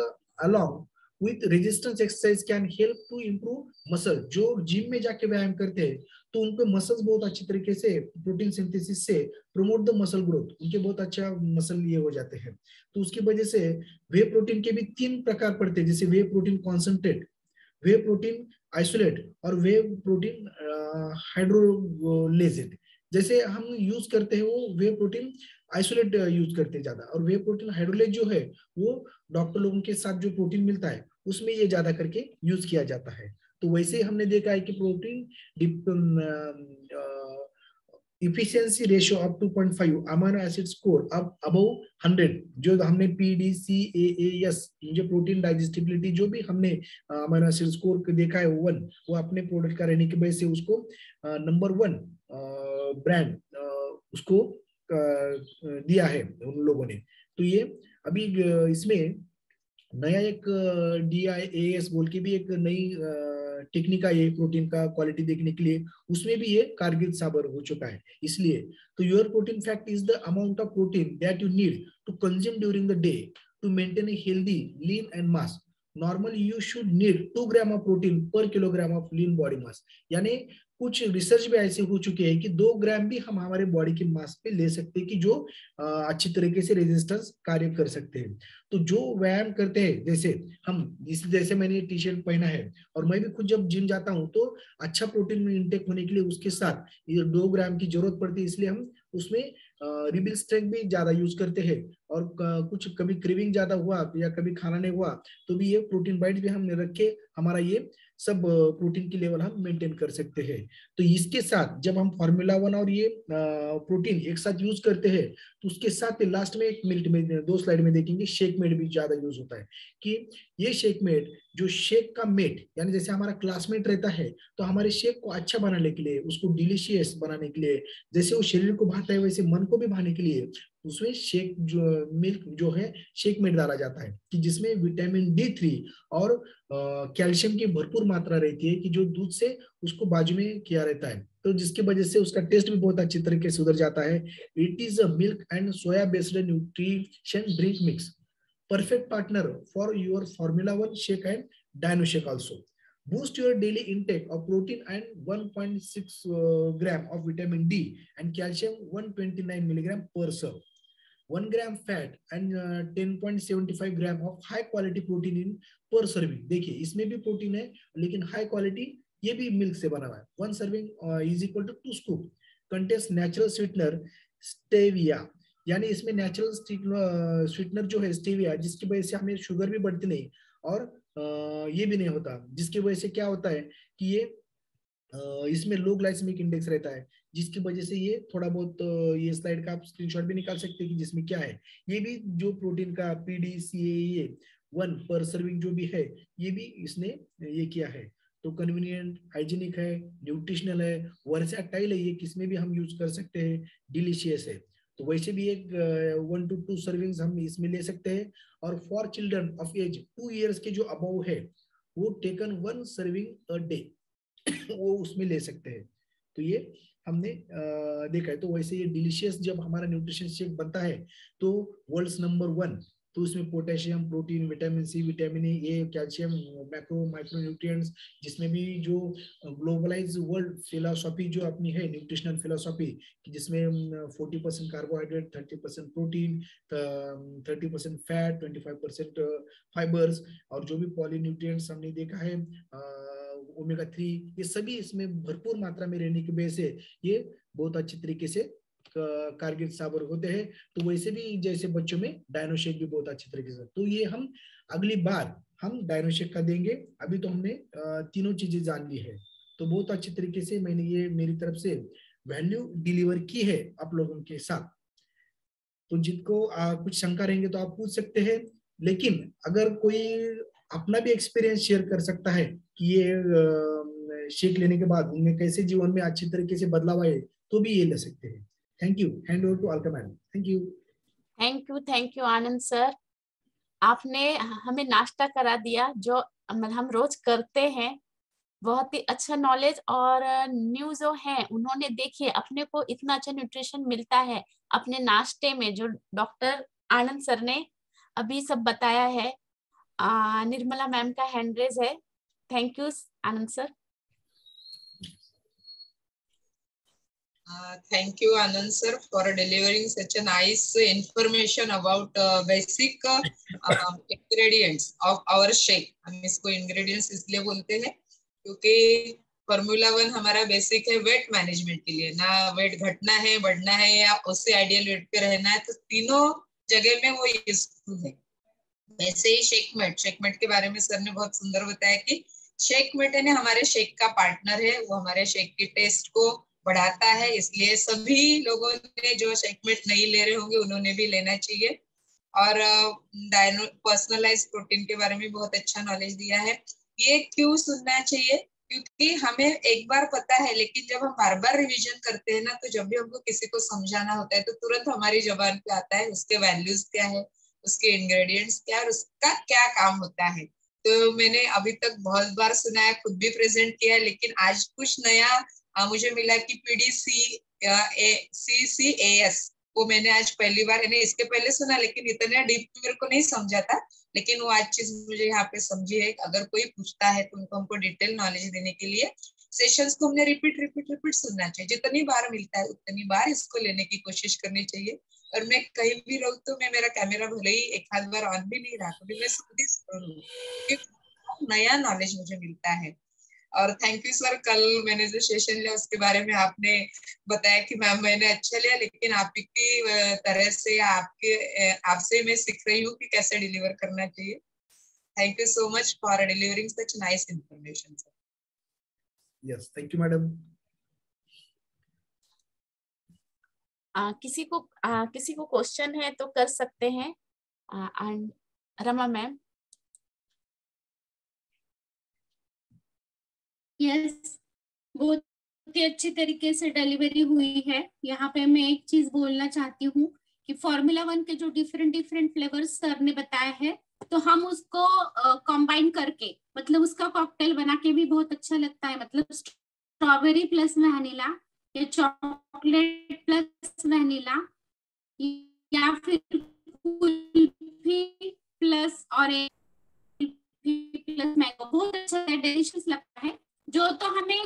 along with resistance exercise can help to improve muscle. जो जिम में जाके व्यायाम करते हैं तो उनको मसल्स बहुत अच्छी तरीके से प्रोटीन सिंथेसिस से प्रमोट द मसल ग्रोथ, उनके बहुत अच्छा मसल ये हो जाते हैं। तो उसकी वजह से वे प्रोटीन के भी 3 प्रकार पड़ते हैं, जैसे वे प्रोटीन कॉन्सेंट्रेट, वे प्रोटीन आइसोलेट और वे प्रोटीन हाइड्रोलेजेड। जैसे हम यूज करते हैं वो वे प्रोटीन आइसोलेट यूज करते हैं ज्यादा, और वे प्रोटीन हाइड्रोलेज जो है वो डॉक्टर लोगों के साथ जो प्रोटीन मिलता है उसमें ये ज्यादा करके यूज किया जाता है। तो वैसे ही हमने देखा है कि protein efficiency ratio of 2.5, amino acid score अब अबव 100, जो हमने PDCAAS, जो प्रोटीन डाइजेस्टिबिलिटी जो भी हमने अमाइनो एसिड स्कोर देखा है 1, वो अपने प्रोडक्ट का रहने की वजह से उसको नंबर 1 ब्रांड उसको दिया है उन लोगों ने। तो ये अभी इसमें नया एक DIAS बोल के भी एक नई टेक्निक आई है प्रोटीन का क्वालिटी देखने के लिए, उसमें भी ये कारगर साबित हो चुका है। इसलिए तो your protein fact is the amount of protein that you need to consume during the day to maintain a healthy lean and mass. Normally you should need 2 gram of protein per kilogram of lean body mass. यानी कुछ research भी ऐसे हो चुके हैं कि 2 ग्राम भी हम हमारे बॉडी की मास पे ले सकते हैं कि जो अच्छी तरीके से रेजिस्टेंस कार्य कर सकते हैं। तो जो व्यायाम करते हैं, जैसे मैंने टी शर्ट पहना है और मैं भी खुद जब जिम जाता हूँ तो अच्छा प्रोटीन इंटेक होने के लिए उसके साथ ये 2 ग्राम की जरूरत पड़ती है, इसलिए हम उसमें रिबिल स्ट्रेंथ भी ज्यादा यूज करते हैं। और कुछ कभी क्रेविंग ज्यादा हुआ या कभी खाना नहीं हुआ तो भी ये प्रोटीन बाइट भी हमने रखे, हमारा ये सब प्रोटीन की लेवल हम मेंटेन कर सकते हैं। तो इसके साथ जब हम फार्मूला 1 और ये प्रोटीन एक साथ यूज करते हैं तो उसके साथ लास्ट में 1 मिनट में 2 स्लाइड में देखेंगे शेक मेड भी ज्यादा यूज होता है। कि ये शेक मेड जो शेक का मेट यानी जैसे हमारा क्लासमेट रहता है तो हमारे शेक को अच्छा बनाने के लिए, उसको डिलीशियस बनाने के लिए, जैसे वो शरीर को भाता है वैसे मन को भी भाने के लिए उसमें शेक जो मिल्क जो है शेक मेड डाला जाता है कि जिसमें विटामिन D3 और कैल्शियम की भरपूर मात्रा रहती है कि जो दूध से उसको बाजू में किया रहता है, तो जिसकी वजह से उसका टेस्ट भी बहुत अच्छी तरीके से उधर जाता है। It is a milk and soya based nutrition drink mix, perfect partner for your Formula 1 shake and Dino Shake also. Boost your daily intake of protein and 1.6 gram of vitamin D and calcium 129 milligram per serve. 1 gram fat and 10.75 gram of high quality protein in per serving. देखिए इसमें भी protein है लेकिन high quality ये भी milk से बना हुआ है। 1 serving is equal to 2 scoop contains natural sweetener stevia, यानी इसमें नेचुरल स्वीटनर जो है स्टेविया, जिसकी वजह से हमें शुगर भी बढ़ती नहीं और ये भी नहीं होता, जिसकी वजह से क्या होता है कि ये इसमें लो ग्लाइसेमिक इंडेक्स रहता है, जिसकी वजह से ये थोड़ा बहुत ये स्लाइड का आप स्क्रीनशॉट भी निकाल सकते हैं कि जिसमें क्या है। ये भी जो प्रोटीन का PDCAA 1 पर सर्विंग जो भी है ये भी इसने ये किया है। तो कन्वीनियंट, हाइजीनिक है, न्यूट्रिशनल है, वर्सैटाइल है, ये किसमें भी हम यूज कर सकते हैं, डिलीशियस है। तो वैसे भी एक 1 to 2 सर्विंग्स हम इसमें ले सकते हैं। और for children of age 2 years के जो अबव है वो टेकन 1 सर्विंग अ डे वो उसमें ले सकते हैं। तो ये हमने देखा है। तो वैसे ये डिलीशियस जब हमारा न्यूट्रिशन शेक बनता है तो वर्ल्ड्स नंबर 1, तो उसमें potassium, protein, vitamin C, vitamin A, calcium, macro micro nutrients, जिसमें भी जो ग्लोबलाइज वर्ल्ड फिलोसॉफी जो अपनी है न्यूट्रिशनल फिलोसॉफी कि जिसमें 40% कार्बोहाइड्रेट, 30% प्रोटीन, 30% फैट, 25% फाइबर्स और जो भी पॉलीन्यूट्रिएंट्स हमने देखा है ओमेगा 3, ये सभी इसमें भरपूर मात्रा में रहने की वजह से ये बहुत अच्छी तरीके से कारगर साबित होते हैं। तो वैसे भी जैसे बच्चों में डायनो शेक भी बहुत अच्छी तरीके से, तो ये हम अगली बार हम डायनो शेक का देंगे। अभी तो हमने तीनों चीजें जान ली है, तो बहुत अच्छी तरीके से मैंने ये मेरी तरफ से वैल्यू डिलीवर की है आप लोगों के साथ। तो जिनको कुछ शंका रहेंगे तो आप पूछ सकते हैं, लेकिन अगर कोई अपना भी एक्सपीरियंस शेयर कर सकता है कि ये शेक लेने के बाद उनमें कैसे जीवन में अच्छी तरीके से बदलाव आए तो भी ये ले सकते हैं। Thank you. Hand over to Alka madam. Thank you Anand sir. आपने हमें नाश्ता करा दिया जो हम रोज करते हैं। बहुत ही अच्छा नॉलेज और न्यू जो है उन्होंने देखिए अपने को इतना अच्छा न्यूट्रिशन मिलता है अपने नाश्ते में, जो डॉक्टर आनंद सर ने अभी सब बताया है। निर्मला मैम का हैंड रेज है। Thank you Anand sir. Thank you, Anand sir, for delivering such a nice information about basic ingredients of our shake. हम इसको ingredients इसलिए बोलते हैं क्योंकि Formula 1 हमारा बेसिक है वेट मैनेजमेंट के लिए। ना वेट घटना है, बढ़ना है या उससे आइडियल वेट पे रहना है, तो तीनों जगह में वो यूजफुल है। वैसे ही शेकमेट के बारे में सर ने बहुत सुंदर बताया कि शेकमेट है हमारे शेक का पार्टनर है, वो हमारे शेक के टेस्ट को बढ़ाता है, इसलिए सभी लोगों ने जो चेकमेट नहीं ले रहे होंगे उन्होंने भी लेना चाहिए। और पर्सनलाइज प्रोटीन के बारे में बहुत अच्छा नॉलेज दिया है। ये क्यों सुनना चाहिए? क्योंकि हमें एक बार पता है, लेकिन जब हम बार बार रिवीजन करते हैं ना, तो जब भी हमको किसी को समझाना होता है तो तुरंत हमारी जबान पे आता है उसके वैल्यूज क्या है, उसके इंग्रेडिएंट्स क्या है और उसका क्या काम होता है। तो मैंने अभी तक बहुत बार सुना है, खुद भी प्रेजेंट किया है, लेकिन आज कुछ नया मुझे मिला कि PDCAS वो मैंने आज पहली बार, यानी इसके पहले सुना लेकिन इतना डीप मेरे को नहीं समझा था, लेकिन वो आज चीज मुझे यहाँ पे समझी है। अगर कोई पूछता है तो उनको हमको डिटेल नॉलेज देने के लिए सेशंस को हमने रिपीट सुनना चाहिए। जितनी बार मिलता है उतनी बार इसको लेने की कोशिश करनी चाहिए। और मैं कहीं भी रहूँ तो मैं, मेरा कैमरा भले ही एक आध बार ऑन भी नहीं रहा, तो मैं सुनती हूँ क्योंकि नया नॉलेज मुझे मिलता है। और थैंक यू सर, कल मैंने जो सेशन लिया उसके बारे में आपने बताया कि मैम मैंने अच्छा लिया, लेकिन आपकी तरह से आपसे मैं सीख रही हूँ कि कैसे डिलीवर करना चाहिए। Thank you so much for delivering such nice information sir. Yes, thank you madam. किसी को क्वेश्चन है तो कर सकते हैं। रमा मैम। यस, बहुत ही अच्छी तरीके से डिलीवरी हुई है। यहाँ पे मैं एक चीज बोलना चाहती हूँ कि फॉर्मूला 1 के जो डिफरेंट फ्लेवर्स सर ने बताया है, तो हम उसको कंबाइन करके, मतलब उसका कॉकटेल बना के भी बहुत अच्छा लगता है। मतलब स्ट्रॉबेरी प्लस वैनिला या चॉकलेट प्लस वैनिला या फिर kulfi plus orange plus mango, बहुत अच्छा डिलीशियस लगता है। जो तो हमें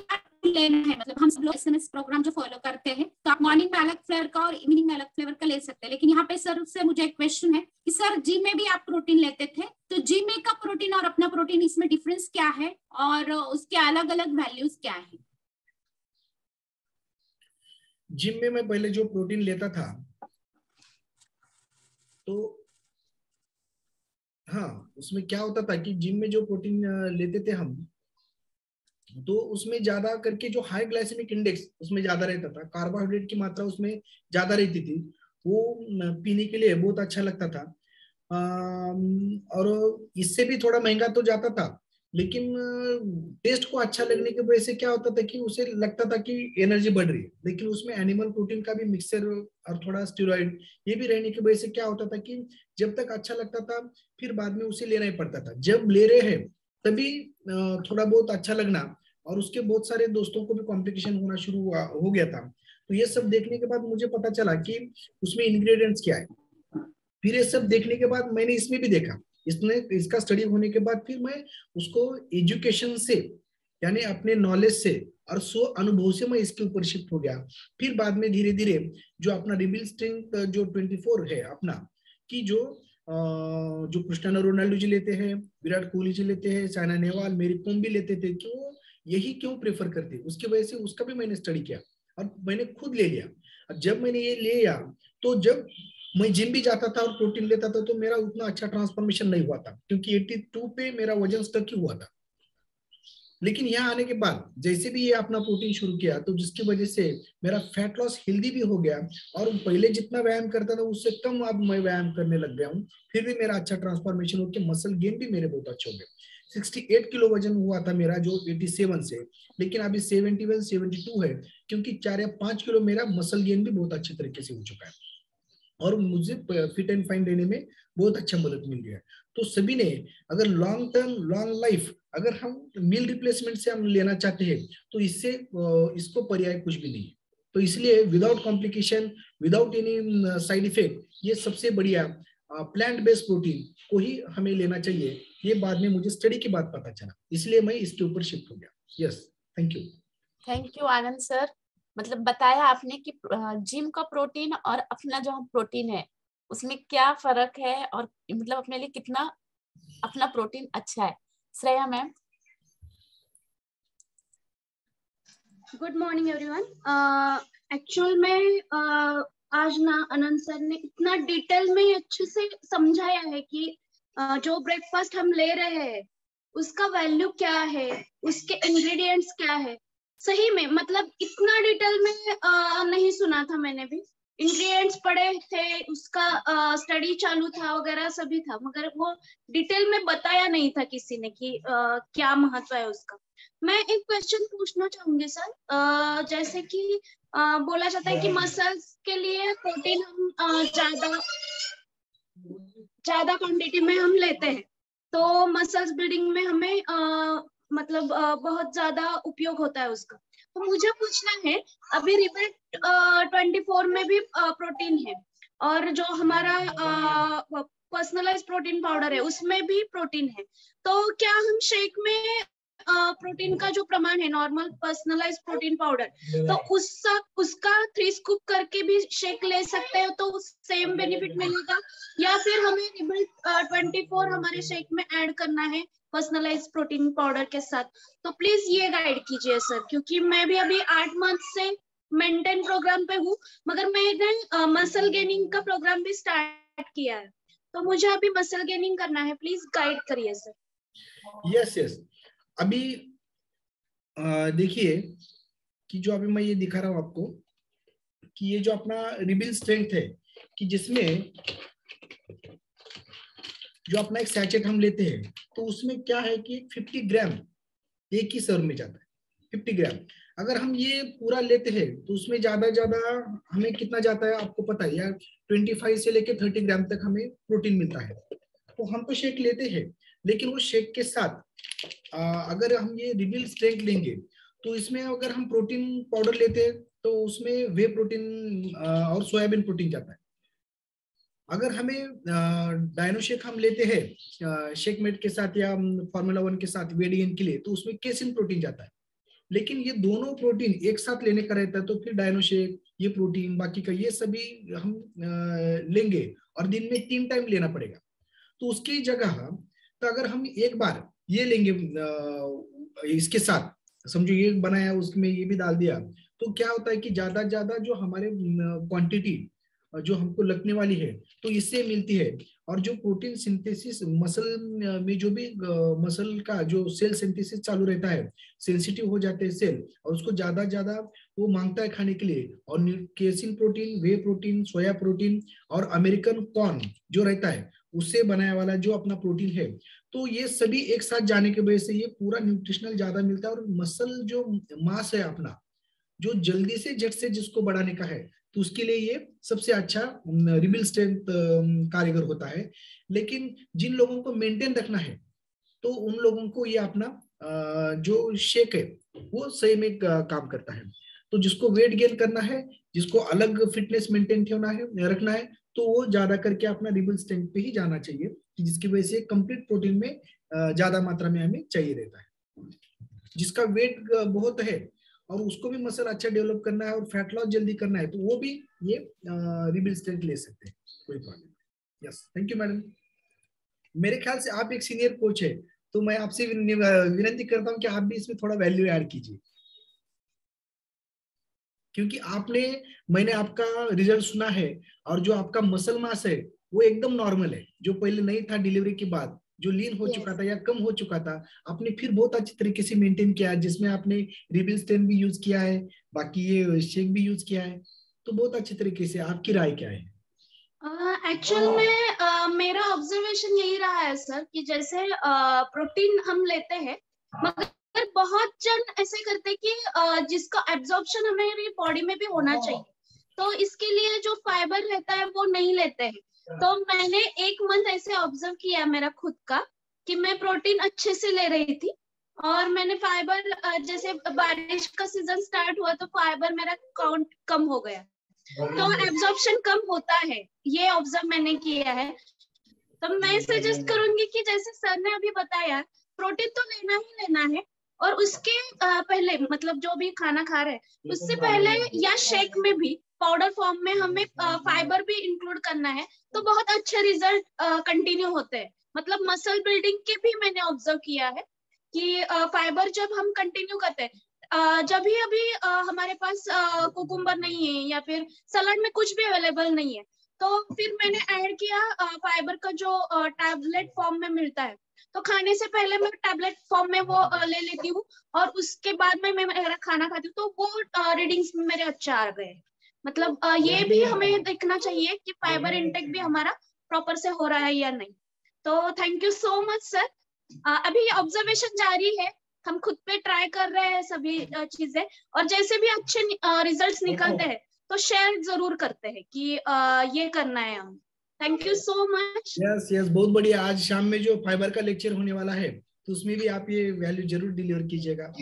लेना है, मतलब हम सब लोग SMS प्रोग्राम जो फॉलो करते हैं, तो आप मॉर्निंग में अलग फ्लेवर का और इवनिंग में अलग फ्लेवर का ले सकते हैं। लेकिन यहाँ पे सर से मुझे एक क्वेश्चन है कि सर जिम में भी आप प्रोटीन लेते थे, तो जिम में का प्रोटीन और अपना प्रोटीन, इसमें डिफरेंस क्या है और उसके अलग अलग वैल्यूज क्या है? जिम में मैं पहले जो प्रोटीन लेता था, तो हाँ, उसमें क्या होता था कि जिम में जो प्रोटीन लेते थे हम, तो उसमें ज्यादा करके जो हाई ग्लाइसेमिक इंडेक्स उसमें ज्यादा रहता था, कार्बोहाइड्रेट की मात्रा उसमें ज्यादा रहती थी, वो पीने के लिए बहुत अच्छा लगता था। और इससे भी थोड़ा महंगा तो जाता था, लेकिन टेस्ट को अच्छा लगने की वजह से क्या होता था कि उसे लगता था कि एनर्जी बढ़ रही है, लेकिन उसमें एनिमल प्रोटीन का भी मिक्सचर और थोड़ा स्टेरॉइड ये भी रहने की वजह से क्या होता था कि जब तक अच्छा लगता था फिर बाद में उसे लेना ही पड़ता था। जब ले रहे हैं तभी थोड़ा बहुत अच्छा लगना, और उसके बहुत सारे दोस्तों को भी कॉम्प्लिकेशन होना शुरू हो गया था। तो ये सब देखने के बाद मुझे पता चला कि उसमें इंग्रेडिएंट्स क्या है। फिर ये सब देखने के बाद मैंने इसमें भी देखा, इसका स्टडी होने के बाद फिर मैं उसको एजुकेशन से, यानी अपने नॉलेज से और स्व अनुभव से मैं इसके ऊपर शिफ्ट हो गया। फिर बाद में धीरे धीरे जो अपना रिबिल स्ट्रेंथ जो 24 है अपना, कि जो क्रिस्टियानो रोनाल्डो जी लेते हैं, विराट कोहली जी लेते हैं, साइना नेहवाल, मेरी कोम भी लेते थे, कि वो यही क्यों प्रेफर करते, उसकी वजह से उसका भी मैंने स्टडी किया और मैंने खुद ले लिया। और जब मैंने ये ले लिया, तो जब मैं जिम भी जाता था और प्रोटीन लेता था तो मेरा उतना अच्छा ट्रांसफॉर्मेशन नहीं हुआ था, क्योंकि 82 पे मेरा वजन स्टक ही हुआ था। लेकिन यहाँ आने के बाद जैसे भी ये अपना प्रोटीन शुरू किया, तो जिसकी वजह से मेरा फैट लॉस हेल्दी भी हो गया, और पहले जितना व्यायाम करता था उससे कम अब मैं व्यायाम करने लग गया हूँ। फिर भी मेरा अच्छा ट्रांसफॉर्मेशन होकर मसल गेन भी मेरे बहुत अच्छे हो गए। 68 किलो वजन हुआ था मेरा जो 87 से, लेकिन अभी 71 72 है, क्योंकि 4 या 5 किलो मेरा मसल गेन भी बहुत अच्छे तरीके से हो चुका है, और मुझे फिट एंड फाइन रहने में बहुत अच्छा मदद मिल गया है। तो सभी ने अगर लॉन्ग टर्म लॉन्ग लाइफ अगर हम मील रिप्लेसमेंट से हम लेना चाहते हैं, तो इससे इसको पर्याय कुछ भी नहीं है। तो इसलिए without complication, without any side effect, ये सबसे बढ़िया प्लांट बेस्ड प्रोटीन को ही हमें लेना चाहिए। ये बाद में मुझे स्टडी के बाद पता चला, इसलिए मैं इसके ऊपर शिफ्ट हो गया। Yes, thank you Anand sir. मतलब बताया आपने कि जिम का प्रोटीन और अपना जो प्रोटीन है उसमें क्या फर्क है, और मतलब अपने लिए कितना अपना प्रोटीन अच्छा है। Shreya ma'am. Good morning everyone. Actual में आज ना आनंद सर ने इतना डिटेल में अच्छे से समझाया है कि जो ब्रेकफास्ट हम ले रहे हैं उसका वैल्यू क्या है, उसके इंग्रेडिएंट्स क्या है, सही में मतलब इतना डिटेल में नहीं सुना था मैंने भी। इंग्रेडिएंट्स पढ़े थे, उसका स्टडी चालू था वगैरह सभी था, मगर वो डिटेल में बताया नहीं था किसी ने कि क्या महत्व है उसका। मैं एक क्वेश्चन पूछना चाहूंगी सर। जैसे कि बोला जाता है कि मसल्स के लिए प्रोटीन हम ज्यादा क्वांटिटी में हम लेते हैं, तो मसल्स बिल्डिंग में हमें मतलब बहुत ज्यादा उपयोग होता है उसका। तो मुझे पूछना है, अभी रिबेट 24 में भी प्रोटीन है, और जो हमारा पर्सनलाइज प्रोटीन पाउडर है उसमें भी प्रोटीन है, तो क्या हम शेक में प्रोटीन का जो प्रमाण है नॉर्मल पर्सनलाइज प्रोटीन पाउडर, तो उसका 3 स्कूप करके भी शेक ले सकते हैं तो सेम बेनिफिट मिलेगा, या फिर हमें रिबेट 24 हमारे शेक में ऐड करना है पर्सनलाइज प्रोटीन पाउडर के साथ? तो प्लीज ये गाइड कीजिए सर, क्योंकि मैं भी अभी 8 मंथ से मेंटेन प्रोग्राम पे हूँ, मगर मैंने मसल गेनिंग का प्रोग्राम भी स्टार्ट किया है, तो मुझे अभी मसल गेनिंग करना है, प्लीज गाइड करिए सर। यस अभी देखिए कि जो अभी मैं ये दिखा रहा हूँ आपको कि ये जो अपना रिबिल स्ट्रेंथ है, कि जिसमें जो अपना एक सैचेट हम लेते हैं तो उसमें क्या है कि 50 ग्राम एक ही सर्व में जाता है। 50 ग्राम अगर हम ये पूरा लेते हैं तो उसमें ज्यादा हमें कितना जाता है आपको पता है यार, 25 से लेके 30 ग्राम तक हमें प्रोटीन मिलता है। तो हम तो शेक लेते हैं, लेकिन वो शेक के साथ अगर हम ये रिबिल स्ट्रेंथ लेंगे तो इसमें अगर हम प्रोटीन पाउडर लेते हैं तो उसमें वे प्रोटीन और सोयाबीन प्रोटीन जाता है। अगर हमें डायनो शेक हम लेते हैं शेक मेट के साथ या फार्मूला 1 के साथ वेट गेन के लिए, तो उसमें केसिन प्रोटीन जाता है। लेकिन ये दोनों प्रोटीन एक साथ लेने का रहता है, तो फिर डायनो शेक, ये प्रोटीन बाकी का ये सभी हम लेंगे और दिन में 3 टाइम लेना पड़ेगा। तो उसकी जगह तो अगर हम एक बार ये लेंगे इसके साथ, समझो ये बनाया उसमें ये भी डाल दिया, तो क्या होता है कि ज्यादा जो हमारे क्वांटिटी जो हमको लगने वाली है तो इससे मिलती है। और जो प्रोटीन सिंथेसिस मसल में जो भी मसल का जो सेल सिंथेसिस चालू रहता है, सेंसिटिव हो जाते हैं सेल और उसको ज्यादा वो मांगता है खाने के लिए। और केसिन प्रोटीन, वे प्रोटीन, सोया प्रोटीन और अमेरिकन कॉर्न जो रहता है उससे बनाया वाला जो अपना प्रोटीन है, तो ये सभी एक साथ जाने की वजह से ये पूरा न्यूट्रिशनल ज्यादा मिलता है। और मसल जो मास है अपना, जो जल्दी से झट से जिसको बढ़ाने का है, तो उसके लिए ये सबसे अच्छा रिबिल स्ट्रेंथ कारीगर होता है। लेकिन जिन लोगों को मेंटेन रखना है तो उन लोगों को ये अपना जो शेक है वो सही में काम करता है। तो जिसको वेट गेन करना है, जिसको अलग फिटनेस मेंटेन रखना है, तो वो ज्यादा करके अपना रिबिल स्ट्रेंथ पे ही जाना चाहिए, कि जिसकी वजह से कंप्लीट प्रोटीन में ज्यादा मात्रा में हमें चाहिए रहता है। जिसका वेट बहुत है और उसको भी मसल अच्छा डेवलप करना है और फैट लॉस जल्दी करना है, तो वो भी ये रिबिल स्ट्रेंथ ले सकते हैं, कोई प्रॉब्लम नहीं। Yes, thank you madam. मेरे ख्याल से आप एक सीनियर कोच है, तो मैं आपसे विनती करता हूँ कि आप भी इसमें थोड़ा वैल्यू ऐड कीजिए, क्योंकि मैंने आपका रिजल्ट सुना है और जो आपका मसल मास है वो एकदम नॉर्मल है, जो पहले नहीं था डिलीवरी के बाद, जो लीन हो चुका था या कम हो चुका था, आपने फिर बहुत अच्छी तरीके से मेंटेन किया है, जिसमें आपने रिबिल स्ट्रेंथ भी यूज किया है, बाकी ये शेक भी यूज किया है, तो बहुत अच्छी तरीके से। आपकी राय क्या है? एक्चुअल में मेरा ऑब्जर्वेशन यही रहा है सर कि जैसे प्रोटीन हम लेते हैं, मगर बहुत जन ऐसे करते कि जिसका एब्जॉर्प्शन हमारी बॉडी में भी होना चाहिए, तो इसके लिए जो फाइबर रहता है वो नहीं लेते हैं। तो मैंने 1 मंथ ऐसे ऑब्जर्व किया मेरा खुद का कि मैं प्रोटीन अच्छे से ले रही थी, और मैंने फाइबर जैसे बारिश का सीजन स्टार्ट हुआ तो फाइबर मेरा काउंट कम हो गया, तो एब्जॉर्प्शन कम होता है, ये ऑब्जर्व मैंने किया है। तो मैं सजेस्ट करूंगी कि जैसे सर ने अभी बताया, प्रोटीन तो लेना ही लेना है, और उसके पहले मतलब जो भी खाना खा रहे हैं उससे पहले या शेक में भी पाउडर फॉर्म में हमें फाइबर भी इंक्लूड करना है, तो बहुत अच्छे रिजल्ट कंटिन्यू होते हैं। मतलब मसल बिल्डिंग के भी मैंने ऑब्जर्व किया है कि फाइबर जब हम कंटिन्यू करते हैं, जब भी अभी हमारे पास कुकुम्बर नहीं है या फिर सलाद में कुछ भी अवेलेबल नहीं है, तो फिर मैंने ऐड किया फाइबर का जो टैबलेट फॉर्म में मिलता है। तो खाने से पहले मैं टैबलेट फॉर्म में वो ले लेती हूँ और उसके बाद में मैं मेरा खाना खाती हूँ, तो वो रीडिंग्स में मेरे अच्छे आ गए। मतलब ये भी हमें देखना चाहिए कि फाइबर इंटेक भी हमारा प्रॉपर से हो रहा है या नहीं। तो thank you so much sir. अभी ऑब्जर्वेशन जारी है, हम खुद पे ट्राई कर रहे हैं सभी चीजें, और जैसे भी अच्छे रिजल्ट्स निकलते हैं तो शेयर जरूर करते हैं कि ये करना है हम। Thank you so much. Yes yes, बहुत बढ़िया। आज शाम में जो फाइबर का लेक्चर होने वाला है तो उसमें भी आप ये वैल्यू जरूर डिलीवर कीजिएगा।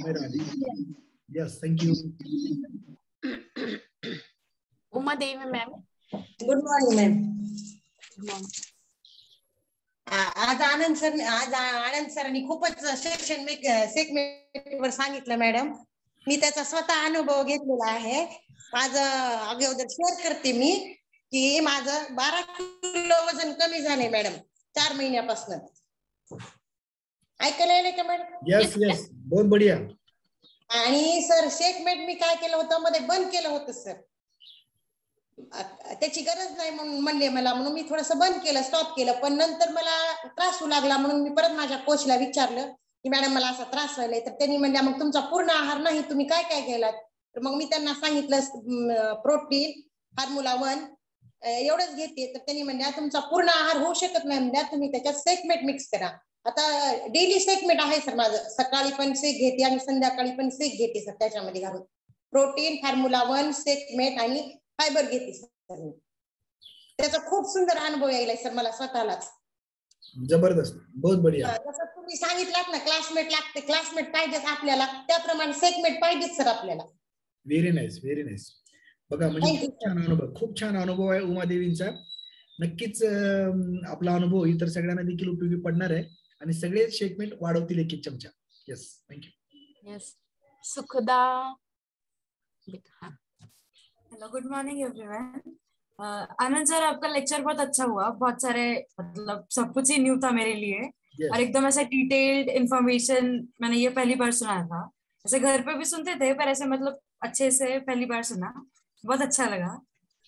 Yes, thank you. Uma Devi ma'am. Good morning ma'am. आज आनंद सरांनी खूपच सेक्शन सेगमेंटवर सांगितलं मॅडम। मी त्याचा स्वतः अनुभव घेतलेला आहे। माझं अगोदर शेअर करते मी की माझं 12 किलो वजन कमी झाले मॅडम 4 महिन्यापासून। ऐकायला येईल का मॅडम? यस यस, बहुत बढ़िया। आणि सर सेगमेंट मी काय केलं होतं, मध्ये बंद केलं होतं सर। त्याची गरज नाही म्हणून म्हणले मला, म्हणून मी थोडंसं बंद केलं, स्टॉप केलं। पण नंतर मला त्रास होऊ लागला म्हणून मी परत माझ्या कोचला विचारलं की मॅडम मला असा त्रास व्हायलाय। तर त्यांनी म्हणले मग तुमचा पूर्ण आहार नाही, तुम्ही काय काय केलात? तर मग मी त्यांना सांगितलं प्रोटीन, फॉर्म्युला 1 एवढंच घेते। तर त्यांनी म्हणले तुमचा पूर्ण आहार होऊ शकत नाही, म्हणजे तुम्ही त्याच्यात सेगमेंट मिक्स करा। आता डेली सेगमेंट आहे सर माझं, सकाळी पण सेग घेते आणि संध्याकाळी पण सेग घेते सर। त्याच्यामध्ये घालून प्रोटीन, फॉर्म्युला 1, सेगमेंट आणि फायबर घेते सर। त्याचा खूप सुंदर अनुभव यायलाय सर मला स्वतःलाच। जबरदस्त, बहुत बढ़िया। जसं तुम्ही सांगितलात ना क्लासमेट लागते, क्लासमेट पाहिजेच आपल्याला, त्याप्रमाणे सेगमेंट पाहिजेच सर आपल्याला। Very nice, very nice. बघा म्हणजे खूप छान अनुभव आहे उमादेवींचा। नक्कीच आपला अनुभव इतर सगळ्यांना देखील उपयोगी पडणार आहे आणि सगळे सेगमेंट वाढवतील एक एक चमचा। Yes, thank you. Yes, Sukhada. Hello, good morning everyone. Anand sir, आपका लेक्चर बहुत अच्छा हुआ। बहुत सारे मतलब सब कुछ ही न्यू था मेरे लिए। और एकदम ऐसे डिटेल्ड इंफॉर्मेशन मैंने ये पहली बार सुना था। ऐसे घर पे भी सुनते थे पर ऐसे मतलब अच्छे से पहली बार सुना, बहुत अच्छा लगा।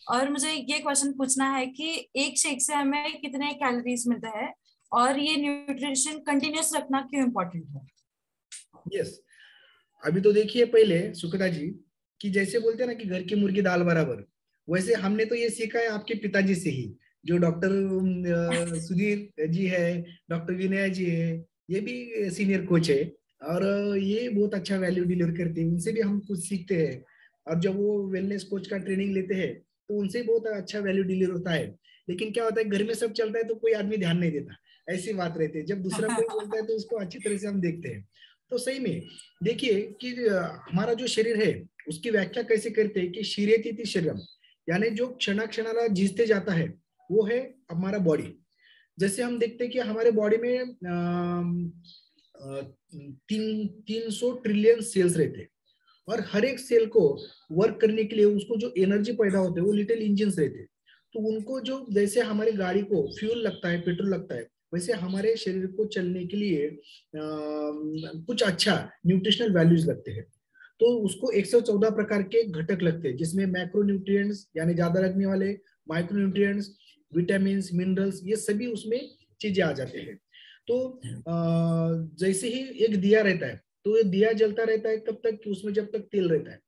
और मुझे ये क्वेश्चन पूछना है कि एक शेक से हमें कितने कैलोरीज मिलते हैं और ये न्यूट्रिशन कंटिन्यूस रखना क्यों इम्पोर्टेंट है? यस, अभी तो देखिए पहले सुखदा जी कि जैसे बोलते हैं ना कि घर की मुर्गी दाल बराबर, वैसे हमने तो ये सीखा है आपके पिताजी से ही, जो डॉक्टर सुधीर जी है, डॉक्टर विनय जी है, ये भी सीनियर कोच है और ये बहुत अच्छा वैल्यू डिलीवर करते हैं। उनसे भी हम कुछ सीखते हैं और जब वो वेलनेस कोच का ट्रेनिंग लेते हैं तो उनसे बहुत अच्छा वैल्यू डिलीवर होता है। लेकिन क्या होता है, घर में सब चलता है तो कोई आदमी ध्यान नहीं देता, ऐसी बात रहती है। जब दूसरा कोई बोलता है तो उसको अच्छी तरह से हम देखते हैं। तो सही में देखिए कि हमारा जो शरीर है उसकी व्याख्या कैसे करते हैं कि शीर्यति शरीरम, यानी जो क्षणाक्षणाला झिजते जाता है वो है हमारा बॉडी। जैसे हम देखते हैं कि हमारे बॉडी में 300 ट्रिलियन सेल्स रहते हैं और हर एक सेल को वर्क करने के लिए उसको जो एनर्जी पैदा होते हैं वो लिटिल इंजन रहते हैं। तो उनको जो जैसे हमारी गाड़ी को फ्यूल लगता है, पेट्रोल लगता है, वैसे हमारे शरीर को चलने के लिए कुछ अच्छा न्यूट्रिशनल वैल्यूज लगते हैं। तो उसको 114 प्रकार के घटक लगते हैं, जिसमें मैक्रो न्यूट्रिएंट्स यानी ज्यादा लगने वाले, माइक्रो न्यूट्रिएंट्स, विटामिन, मिनरल्स, ये सभी उसमें चीजें आ जाते हैं। तो जैसे ही एक दिया रहता है तो ये दिया जलता रहता है कब तक कि उसमें जब तक तेल रहता है।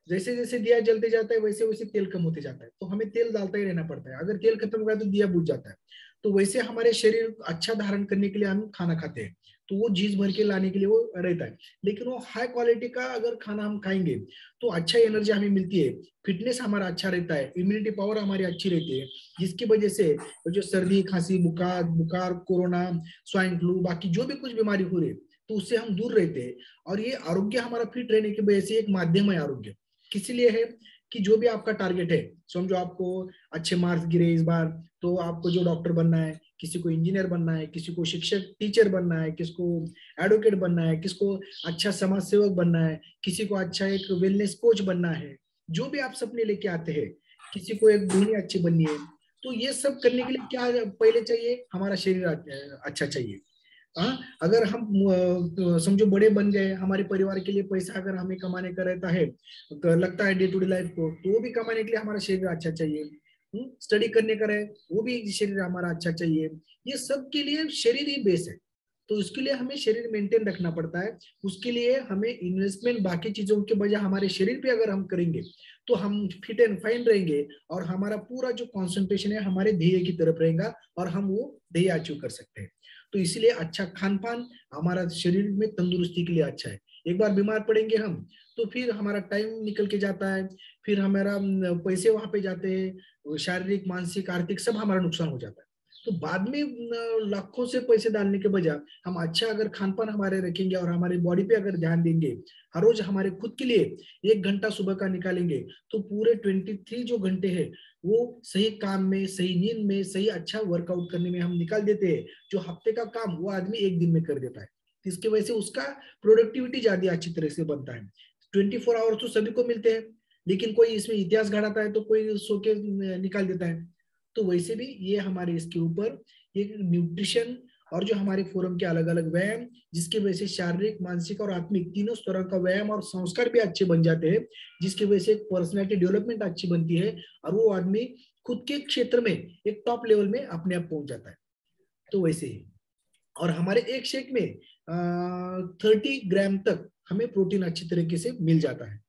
जैसे जैसे दिया जलते जाता है वैसे वैसे तेल कम होते जाता है, तो हमें तेल डालता ही रहना पड़ता है। अगर तेल खत्म हो गया तो दिया बुझ जाता है। तो वैसे हमारे शरीर अच्छा धारण करने के लिए हम खाना खाते हैं, तो वो जीज भर के लाने के लिए वो रहता है। लेकिन वो हाई क्वालिटी का अगर खाना हम खाएंगे तो अच्छा एनर्जी हमें मिलती है, फिटनेस हमारा अच्छा रहता है, इम्यूनिटी पावर हमारी अच्छी रहती है, जिसकी वजह से जो सर्दी, खांसी, बुखार, कोरोना, स्वाइन फ्लू, बाकी जो भी कुछ बीमारी हो रही है तो उससे हम दूर रहते हैं। और ये आरोग्य हमारा फिट रहने की वजह से एक माध्यम है। आरोग्य किस लिए है कि जो भी आपका टारगेट है, समझो आपको अच्छे मार्क्स गिरे इस बार, तो आपको जो डॉक्टर बनना है, किसी को इंजीनियर बनना है, किसी को शिक्षक टीचर बनना है, किसको एडवोकेट बनना है, किसको अच्छा समाज सेवक बनना है, किसी को अच्छा एक वेलनेस कोच बनना है, जो भी आप सपने लेके आते हैं, किसी को एक गृहिणी अच्छी बननी है, तो ये सब करने के लिए क्या पहले चाहिए, हमारा शरीर अच्छा चाहिए। अगर हम समझो बड़े बन गए, हमारे परिवार के लिए पैसा अगर हमें कमाने का रहता है, तो लगता है डे टू डे लाइफ को, तो वो भी कमाने के लिए हमारा शरीर अच्छा चाहिए। स्टडी करने का रहे, वो भी शरीर हमारा अच्छा चाहिए। ये सब के लिए शरीर ही बेस है। तो उसके लिए हमें शरीर मेंटेन रखना पड़ता है। उसके लिए हमें इन्वेस्टमेंट बाकी चीजों के बजाय हमारे शरीर पे अगर हम करेंगे तो हम फिट एंड फाइन रहेंगे और हमारा पूरा जो कंसंट्रेशन है हमारे ध्येय की तरफ रहेगा और हम वो ध्येय अचीव कर सकते हैं। तो इसलिए अच्छा खान पान हमारा शरीर में तंदुरुस्ती के लिए अच्छा है। एक बार बीमार पड़ेंगे हम तो फिर हमारा टाइम निकल के जाता है, फिर हमारा पैसे वहां पे जाते हैं, शारीरिक मानसिक आर्थिक सब हमारा नुकसान हो जाता है। तो बाद में लाखों से पैसे डालने के बजाय हम अच्छा अगर खान पान हमारे रखेंगे और हमारी बॉडी पे अगर ध्यान देंगे, हर रोज हमारे खुद के लिए 1 घंटा सुबह का निकालेंगे तो पूरे 23 जो घंटे हैं वो सही काम में, सही नींद में, सही अच्छा वर्कआउट करने में हम निकाल देते हैं। जो हफ्ते का काम वो आदमी 1 दिन में कर देता है। इसकी वजह से उसका प्रोडक्टिविटी ज्यादा अच्छी तरह से बनता है। 24 आवर्स तो सभी को मिलते हैं, लेकिन कोई इसमें इतिहास गढ़ाता है तो कोई सो के निकाल देता है। तो वैसे भी ये हमारे इसके ऊपर एक न्यूट्रिशन और जो हमारे फोरम के अलग अलग व्यायाम, जिसकी वजह से शारीरिक, मानसिक और आत्मिक तीनों तरह का व्यायाम और संस्कार भी अच्छे बन जाते हैं, जिसकी वजह से पर्सनैलिटी डेवलपमेंट अच्छी बनती है और वो आदमी खुद के क्षेत्र में एक टॉप लेवल में अपने आप पहुंच जाता है। तो वैसे ही और हमारे एक शेक में 30 ग्राम तक हमें प्रोटीन अच्छी तरीके से मिल जाता है।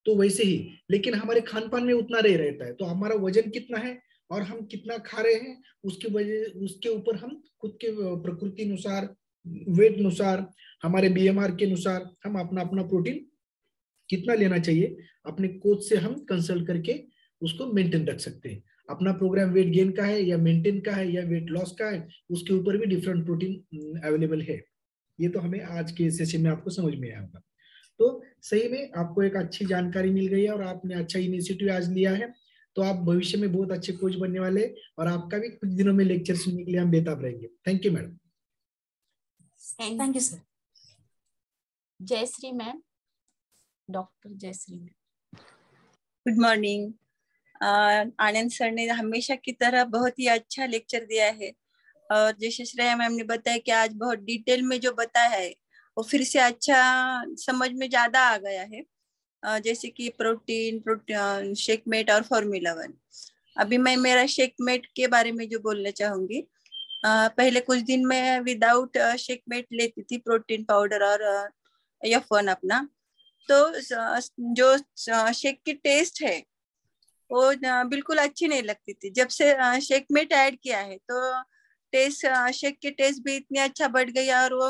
तो वैसे ही लेकिन हमारे खान पान में उतना नहीं रहता है। तो हमारा वजन कितना है और हम कितना खा रहे हैं उसकी वजह, उसके ऊपर हम खुद के प्रकृति अनुसार, वेट अनुसार, हमारे बीएमआर के अनुसार हम अपना अपना प्रोटीन कितना लेना चाहिए अपने कोच से हम कंसल्ट करके उसको मेंटेन रख सकते हैं। अपना प्रोग्राम वेट गेन का है या मेंटेन का है या वेट लॉस का है, उसके ऊपर भी डिफरेंट प्रोटीन अवेलेबल है। ये तो हमें आज के सेशन में आपको समझ में आया होगा। तो सही में आपको एक अच्छी जानकारी मिल गई है और आपने अच्छा इनिशिएटिव आज लिया है। तो आप भविष्य में बहुत अच्छे कोच बनने वाले और आपका भी कुछ दिनों में लेक्चर सुनने के लिए हम बेताब रहेंगे। Thank you madam. Thank you sir. Jayashree ma'am, doctor Jayashree ma'am. Good morning. Anand sir ने हमेशा की तरह बहुत ही अच्छा लेक्चर दिया है और जैसे श्रेया मैम ने बताया कि आज बहुत डिटेल में जो बताया है वो फिर से अच्छा समझ में ज्यादा आ गया है। जैसे कि प्रोटीन शेकमेट और फॉर्मूला 1। अभी मैं मेरा शेकमेट के बारे में जो बोलना चाहूंगी, पहले कुछ दिन मैं विदाउट शेकमेट लेती थी, प्रोटीन पाउडर और F1 अपना। तो जो शेक की टेस्ट है वो बिल्कुल अच्छी नहीं लगती थी। जब से शेकमेट ऐड किया है तो टेस्ट, शेक की टेस्ट भी इतनी अच्छा बढ़ गई और वो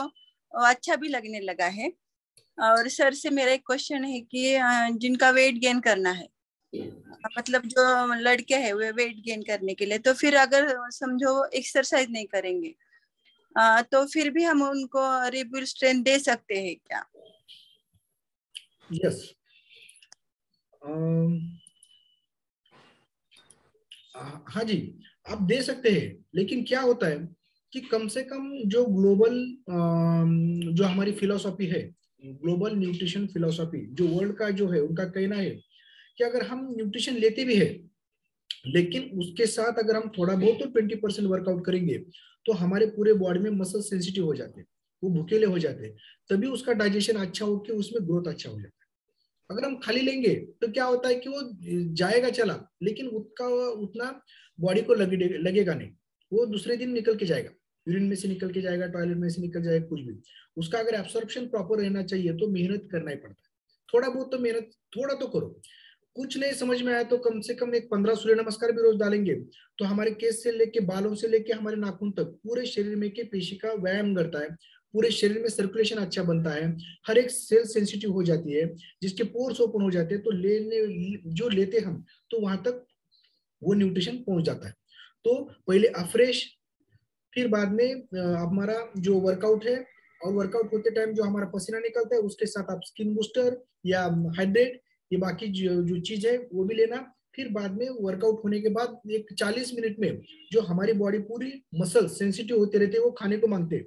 अच्छा भी लगने लगा है। और सर से मेरा एक क्वेश्चन है कि जिनका वेट गेन करना है, मतलब जो लड़के हैं वे वेट गेन करने के लिए, तो फिर अगर समझो एक्सरसाइज नहीं करेंगे तो फिर भी हम उनको रिबिल्ड स्ट्रेंथ दे सकते हैं क्या? यस, हाँ जी, आप दे सकते हैं। लेकिन क्या होता है कि कम से कम जो ग्लोबल जो हमारी फिलॉसफी है, ग्लोबल न्यूट्रिशन फिलॉसफी, जो वर्ल्ड का जो है, उनका कहना है कि अगर हम न्यूट्रिशन लेते भी है लेकिन उसके साथ अगर हम थोड़ा बहुत तो 20% वर्कआउट करेंगे तो हमारे पूरे बॉडी में मसल सेंसिटिव हो जाते हैं, वो भूखेले हो जाते हैं, तभी उसका डाइजेशन अच्छा होकर उसमें ग्रोथ अच्छा हो जाता है। अगर हम खाली लेंगे तो क्या होता है कि वो जाएगा चला लेकिन उसका उतना बॉडी को लगेगा नहीं, वो दूसरे दिन निकल के जाएगा, यूरिन में से निकल के जाएगा, टॉयलेट में से निकल जाएगा, कुछ भी। उसका अगर एब्सॉर्प्शन प्रॉपर रहना चाहिए तो मेहनत करना ही पड़ता है। थोड़ा बहुत तो मेहनत, थोड़ा तो करो। कुछ नहीं समझ में आया तो कम से कम एक 15 सूर्य नमस्कार भी रोज डालेंगे तो हमारे केस से लेके बालों से लेके हमारे नाखून तक पूरे शरीर में के पेशी का व्यायाम करता है, पूरे शरीर में सर्कुलेशन अच्छा बनता है, हर एक सेल सेंसिटिव हो जाती है, जिसके पोर्स ओपन हो जाते हैं, तो जो लेते हम तो वहां तक वो न्यूट्रिशन पहुंच जाता है। तो पहले अफ्रेश, फिर बाद में हमारा जो वर्कआउट है, और वर्कआउट होते टाइम जो हमारा पसीना निकलता है उसके साथ आप स्किन बूस्टर या हाइड्रेट, ये बाकी जो चीज है वो भी लेना। फिर बाद में वर्कआउट होने के बाद एक 40 मिनट में जो हमारी बॉडी पूरी मसल सेंसिटिव होते रहते हैं, वो खाने को मांगते हैं।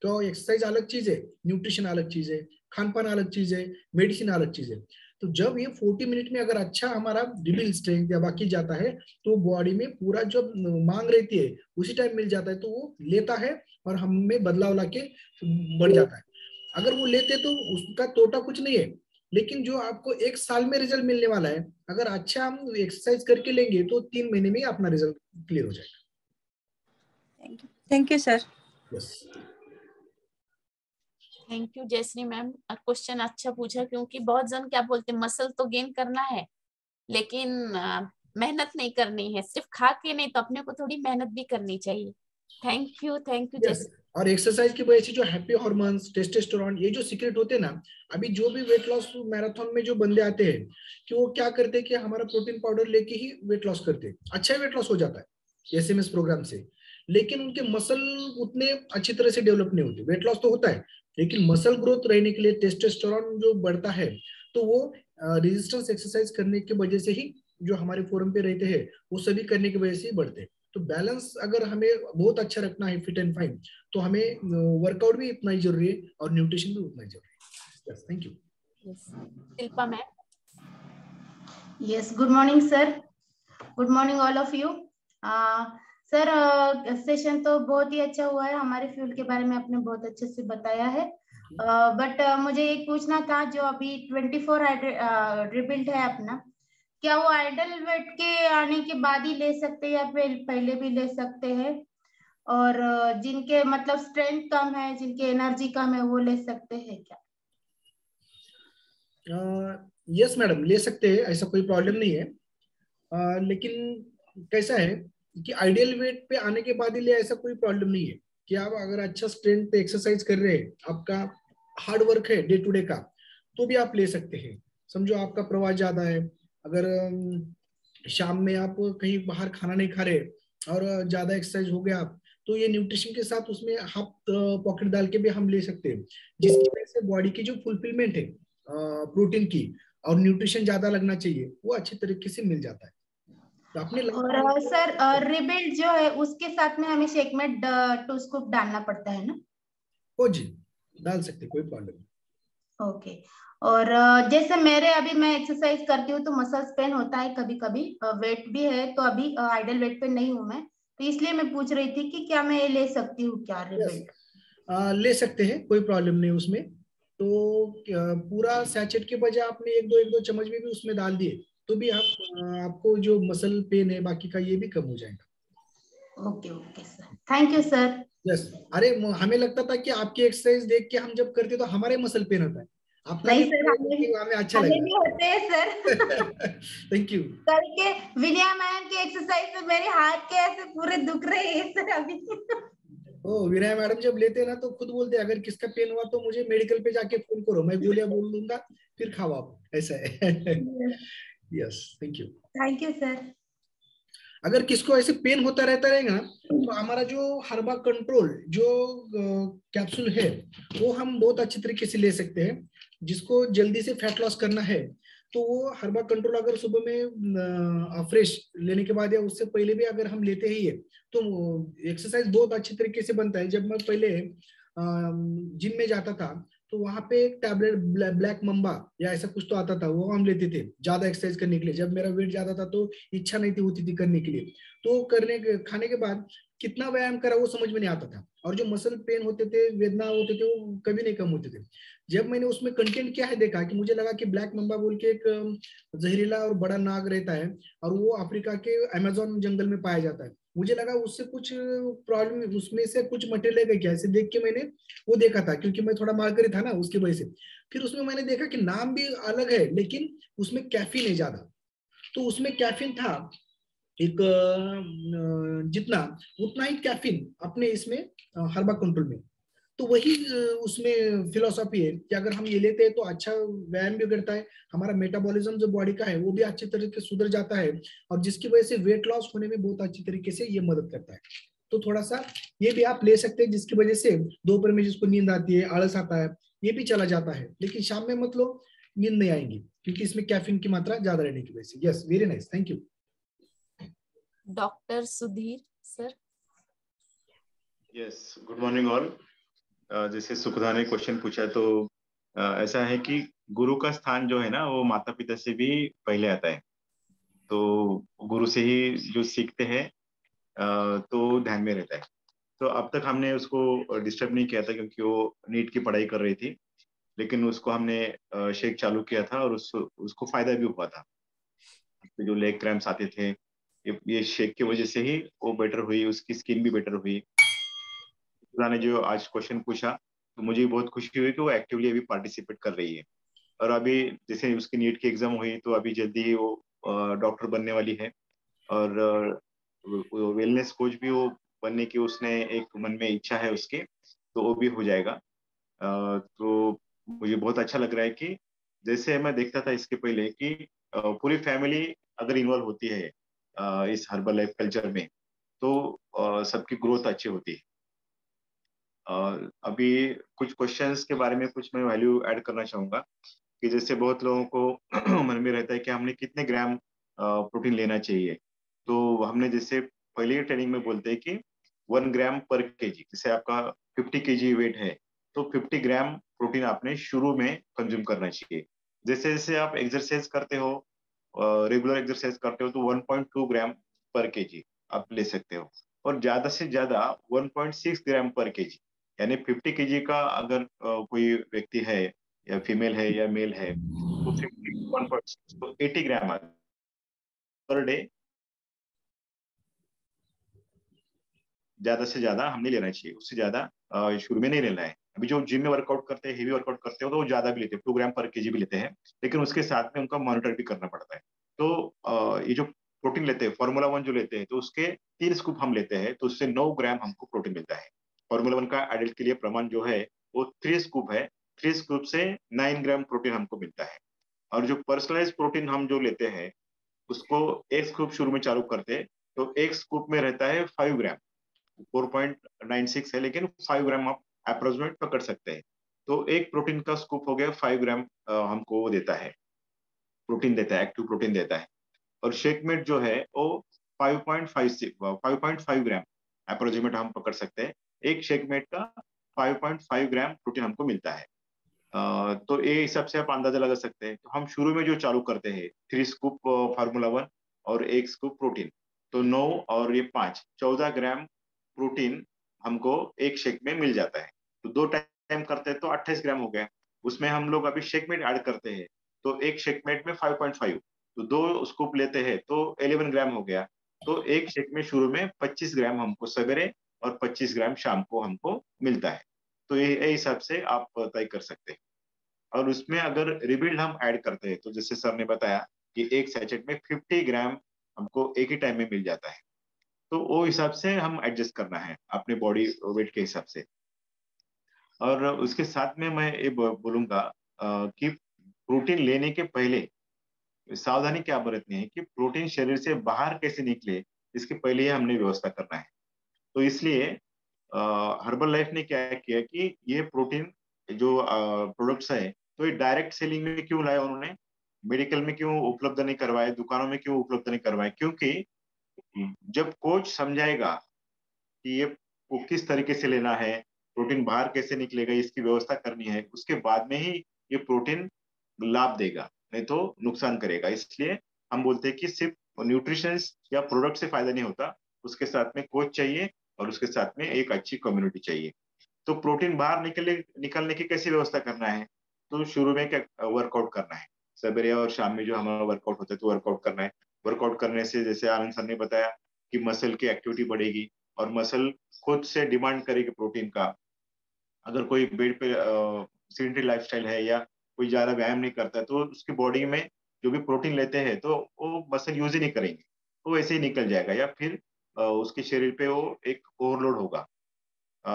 तो एक्सरसाइज अलग चीज है, न्यूट्रिशन अलग चीज है, खान पान अलग चीज है, मेडिसिन अलग चीज है। तो जब ये 40 मिनट में अगर अच्छा हमारा रिबिल स्ट्रेंथ या बाकी जाता है तो बॉडी में पूरा जो मांग रहती है उसी टाइम मिल जाता है, तो वो लेता है और हमें बदलाव लाके बढ़ जाता है। अगर वो लेते तो उसका तोटा कुछ नहीं है, लेकिन जो आपको 1 साल में रिजल्ट मिलने वाला है, अगर अच्छा हम एक्सरसाइज करके लेंगे तो 3 महीने में अपना रिजल्ट क्लियर हो जाएगा। Thank you sir. Yes, thank you Jayashree ma'am, question अच्छा पूछा, क्योंकि बहुत जन क्या बोलते हैं मसल तो गेन करना है लेकिन मेहनत नहीं करनी है, सिर्फ खा के नहीं, तो अपने को थोड़ी मेहनत भी करनी चाहिए। Thank you Jayashree. और एक्सरसाइज की वजह से जो हैप्पी हार्मोन्स, टेस्टोस्टेरोन, ये जो सीक्रेट होते हैं ना, अभी जो भी वेट लॉस मैराथन में जो बंदे आते हैं कि वो क्या करते हैं कि हमारा प्रोटीन पाउडर लेके ही वेट लॉस करते हैं, अच्छा वेट लॉस हो जाता है एसएमएस प्रोग्राम से, लेकिन उनके मसल उतने अच्छी तरह से डेवलप नहीं होते। वेट लॉस तो होता है लेकिन मसल ग्रोथ रहने के लिए टेस्टोस्टेरोन जो बढ़ता है, तो वो रेजिस्टेंस एक्सरसाइज करने की वजह से ही, जो हमारे फोरम पे रहते हैं वो सभी करने की वजह से ही बढ़ते हैं। तो बैलेंस अगर हमें बहुत अच्छा रखना है, फिट एंड फाइन, तो हमें वर्कआउट भी इतना ही जरूरी है और न्यूट्रिशन भी उतना ही जरूरी है। Yes, thank you. Shilpa ma'am. Yes, good morning sir, good morning all of you. Sir session तो बहुत ही अच्छा हुआ है, हमारे फ्यूल के बारे में आपने बहुत अच्छे से बताया है, बट मुझे एक पूछना था, जो अभी 24 रिबिल्ड है अपना, क्या वो आइडल वेट के आने के बाद ही ले सकते हैं या फिर पहले भी ले सकते हैं? और जिनके मतलब स्ट्रेंथ कम है, जिनके एनर्जी कम है, वो ले सकते हैं क्या? यस मैडम, ले सकते हैं, ऐसा कोई प्रॉब्लम नहीं है। लेकिन कैसा है कि आइडियल वेट पे आने के बाद ही ले, ऐसा कोई प्रॉब्लम नहीं है कि आप अगर अच्छा स्ट्रेंथ पे एक्सरसाइज कर रहे हैं, आपका हार्ड वर्क है डे टू डे का, तो भी आप ले सकते हैं। समझो आपका प्रवास ज्यादा है, अगर शाम में आप कहीं बाहर खाना नहीं खा रहे और ज्यादा एक्सरसाइज हो गया, तो ये न्यूट्रिशन के साथ उसमें हाफ पॉकेट डाल के भी हम ले सकते हैं, जिसकी वजह से बॉडी की जो फुलफिलमेंट है प्रोटीन की और न्यूट्रिशन ज्यादा लगना चाहिए, वो अच्छी तरीके से मिल जाता है। तो अपने और सर रिबिल्ड जो है उसके साथ में हमें शेक में 2 स्कूप डालना पड़ता है ना? ओ जी, डाल सकते, कोई प्रॉब्लम नहीं। ओके। और जैसे मेरे अभी मैं एक्सरसाइज करती हूँ तो मसल्स पेन होता है कभी कभी, वेट भी है तो अभी आइडल वेट पे नहीं हूँ मैं, तो इसलिए मैं पूछ रही थी कि क्या मैं ये ले सकती हूँ क्या रिबिल्ड? ले सकते हैं, कोई प्रॉब्लम नहीं उसमें। तो पूरा सैचेट के बजाय आपने एक दो चम्मच भी उसमें डाल दिए तो भी आपको जो मसल पेन है बाकी का, ये भी कम हो जाएगा। Okay okay sir, thank you sir. Yes, अरे हमें लगता था कि आपकी एक्सरसाइज देख के हम जब करते तो हमारे मसल पेन होता है, आपका नहीं भी सर, हमें अच्छा हमें लगा। भी होते हैं सर। Thank you. करके विनया मैम की एक्सरसाइज से मेरे हाथ के ऐसे पूरे दुख रहे हैं सर अभी। ओ, विनय मैडम जब लेते हैं ना तो खुद बोलते हैं अगर किसका पेन हुआ तो मुझे मेडिकल पे जाके फोन करो, मैं गोलियां बोल दूंगा, फिर खाओ आप, ऐसा है। Yes, thank you. Thank you sir. अगर किसको ऐसे पेन होता रहता रहेगा तो हमारा जो हर्बा कंट्रोल जो कैप्सूल है वो हम बहुत अच्छी तरीके से ले सकते हैं। जिसको जल्दी से फैट लॉस करना है तो वो हर्बा कंट्रोल अगर सुबह में फ्रेश लेने के बाद या उससे पहले भी अगर हम लेते ही है तो एक्सरसाइज बहुत अच्छी तरीके से बनता है। जब मैं पहले जिम में जाता था तो वहां पे एक टैबलेट ब्लैक मम्बा या ऐसा कुछ तो आता था, वो हम लेते थे ज्यादा एक्सरसाइज करने के लिए। जब मेरा वेट ज्यादा था तो इच्छा नहीं थी होती थी करने के लिए, तो खाने के बाद कितना व्यायाम करा वो समझ में नहीं आता था, और जो मसल पेन होते थे, वेदना होते थे, वो कभी नहीं कम होते थे। जब मैंने उसमें कंटेंट क्या है देखा कि मुझे लगा कि ब्लैक मम्बा बोल के एक जहरीला और बड़ा नाग रहता है और वो अफ्रीका के अमेजोन जंगल में पाया जाता है। मुझे लगा उससे कुछ प्रॉब्लम, उसमें से कुछ मटेरियल है क्या, ऐसे देख के मैंने वो देखा था, क्योंकि मैं थोड़ा मारकरी था ना उसकी वजह से। फिर उसमें मैंने देखा कि नाम भी अलग है लेकिन उसमें कैफीन है ज्यादा। तो उसमें कैफीन था एक जितना उतना ही कैफीन अपने इसमें हर्बा कंट्रोल में। तो वही उसमें फिलोसॉफी है कि अगर हम ये लेते हैं तो अच्छा व्यायाम भी करता है, हमारा मेटाबॉलिज्म जो बॉडी का है वो भी अच्छी तरीके से सुधर जाता है, और जिसकी वजह से वेट लॉस होने में बहुत अच्छी तरीके से ये मदद करता है। तो थोड़ा सा ये भी आप ले सकते हैं, जिसकी वजह से दोपहर में जिसको नींद आती है, आलस आता है, ये भी चला जाता है। लेकिन शाम में मतलब नींद नहीं आएंगी क्योंकि इसमें कैफीन की मात्रा ज्यादा रहने की वजह से। Yes, very nice, thank you. Doctor Sudhir sir. Yes, good morning all. जैसे सुखदा ने क्वेश्चन पूछा तो ऐसा है कि गुरु का स्थान जो है ना वो माता पिता से भी पहले आता है। तो गुरु से ही जो सीखते हैं तो ध्यान में रहता है। तो अब तक हमने उसको डिस्टर्ब नहीं किया था क्योंकि वो नीट की पढ़ाई कर रही थी। लेकिन उसको हमने शेक चालू किया था और उसको फायदा भी हुआ था। जो लेग क्रैम्प्स आते थे, ये शेक की वजह से ही वो बेटर हुई, उसकी स्किन भी बेटर हुई। ने जो आज क्वेश्चन पूछा तो मुझे बहुत खुशी हुई कि वो एक्टिवली अभी पार्टिसिपेट कर रही है। और अभी जैसे उसकी नीट की एग्जाम हुई तो अभी जल्दी ही वो डॉक्टर बनने वाली है, और वेलनेस कोच भी वो बनने की उसने एक मन में इच्छा है उसके, तो वो भी हो जाएगा। तो मुझे बहुत अच्छा लग रहा है कि जैसे मैं देखता था इसके पहले कि पूरी फैमिली अगर इन्वॉल्व होती है इस हर्बल लाइफ कल्चर में, तो सबकी ग्रोथ अच्छी होती है। अभी कुछ क्वेश्चंस के बारे में कुछ मैं वैल्यू ऐड करना चाहूंगा कि जैसे बहुत लोगों को मन में रहता है कि हमने कितने ग्राम प्रोटीन लेना चाहिए। तो हमने जैसे पहले ही ट्रेनिंग में बोलते हैं कि 1 ग्राम पर केजी, जैसे आपका 50 केजी वेट है तो 50 ग्राम प्रोटीन आपने शुरू में कंज्यूम करना चाहिए। जैसे जैसे आप एक्सरसाइज करते हो, रेगुलर एक्सरसाइज करते हो, तो 1.2 ग्राम पर केजी आप ले सकते हो, और ज्यादा से ज्यादा 1.6 ग्राम पर केजी, यानी 50 केजी का अगर कोई व्यक्ति है या फीमेल है या मेल है तो 51.6 तो 80 ग्राम पर डे ज्यादा से ज्यादा हमने लेना चाहिए। उससे ज्यादा शुरू में नहीं लेना है। अभी जो जिम में वर्कआउट करते हैं, हेवी वर्कआउट करते हो, तो वो ज्यादा भी लेते हैं, 2 ग्राम पर केजी भी लेते हैं, लेकिन उसके साथ में उनका मॉनिटर भी करना पड़ता है। तो ये जो प्रोटीन लेते हैं, फॉर्मूला 1 जो लेते हैं, तो उसके 3 स्कूप हम लेते हैं तो उससे 9 ग्राम हमको प्रोटीन मिलता है। फॉर्मूला 1 का एडल्ट के लिए प्रमाण जो है वो 3 स्कूप है, 3 स्कूप से 9 ग्राम प्रोटीन हमको मिलता है। और जो पर्सनलाइज प्रोटीन हम जो लेते हैं उसको एक स्कूप शुरू में चालू करते हैं, तो एक स्कूप में रहता है 5 ग्राम, 4.96 है, लेकिन 5 ग्राम आप अप्रोक्सीमेट पकड़ सकते हैं। तो एक प्रोटीन का स्कूप हो गया 5 ग्राम हमको वो देता है, प्रोटीन देता है, एक्टिव प्रोटीन देता है। और शेकमेट जो है वो 5.5 ग्राम अप्रोक्सीमेट हम पकड़ सकते हैं। एक शेकमेट का 5.5 ग्राम प्रोटीन हमको मिलता है। तो ये हिसाब से आप अंदाजा लगा सकते हैं। तो हम शुरू में जो चालू करते हैं 3 स्कूप फार्मूला 1 और 1 स्कूप प्रोटीन, तो 9 और ये 5, 14 ग्राम प्रोटीन हमको एक शेक में मिल जाता है। तो 2 टाइम करते हैं तो 28 ग्राम हो गया। उसमें हम लोग अभी शेकमेट ऐड करते हैं, तो एक शेकमेट में 5.5, तो 2 स्कूप लेते हैं तो 11 ग्राम हो गया। तो एक शेक में शुरू में 25 ग्राम हमको सवेरे और 25 ग्राम शाम को हमको मिलता है। तो ये हिसाब से आप तय कर सकते हैं। और उसमें अगर रिबिल्ड हम ऐड करते हैं तो जैसे सर ने बताया कि एक सैचेट में 50 ग्राम हमको एक ही टाइम में मिल जाता है। तो वो हिसाब से हम एडजस्ट करना है अपने बॉडी वेट के हिसाब से। और उसके साथ में मैं ये बोलूंगा कि प्रोटीन लेने के पहले सावधानी क्या बरतनी है कि प्रोटीन शरीर से बाहर कैसे निकले, इसके पहले ही हमने व्यवस्था करना है। तो इसलिए हर्बल लाइफ ने क्या किया कि ये प्रोटीन जो प्रोडक्ट्स है तो ये डायरेक्ट सेलिंग में क्यों लाए उन्होंने, मेडिकल में क्यों उपलब्ध नहीं करवाए, दुकानों में क्यों उपलब्ध नहीं करवाए, क्योंकि जब कोच समझाएगा कि ये को किस तरीके से लेना है, प्रोटीन बाहर कैसे निकलेगा, इसकी व्यवस्था करनी है, उसके बाद में ही ये प्रोटीन लाभ देगा, नहीं तो नुकसान करेगा। इसलिए हम बोलते हैं कि सिर्फ न्यूट्रिशन या प्रोडक्ट से फायदा नहीं होता, उसके साथ में कोच चाहिए और उसके साथ में एक अच्छी कम्युनिटी चाहिए। तो प्रोटीन बाहर निकलने की कैसी व्यवस्था करना है, तो शुरू में क्या वर्कआउट करना है, सवेरे और शाम में जो हमारा वर्कआउट होता है तो वर्कआउट करना है। वर्कआउट करने से जैसे आनंद सर ने बताया कि मसल की एक्टिविटी बढ़ेगी और मसल खुद से डिमांड करेगी प्रोटीन का। अगर कोई बेड पे सेडेंटरी लाइफस्टाइल है या कोई ज्यादा व्यायाम नहीं करता तो उसकी बॉडी में जो भी प्रोटीन लेते हैं तो वो मसल यूज ही नहीं करेंगे, तो वैसे ही निकल जाएगा या फिर उसके शरीर पे वो एक ओवरलोड होगा।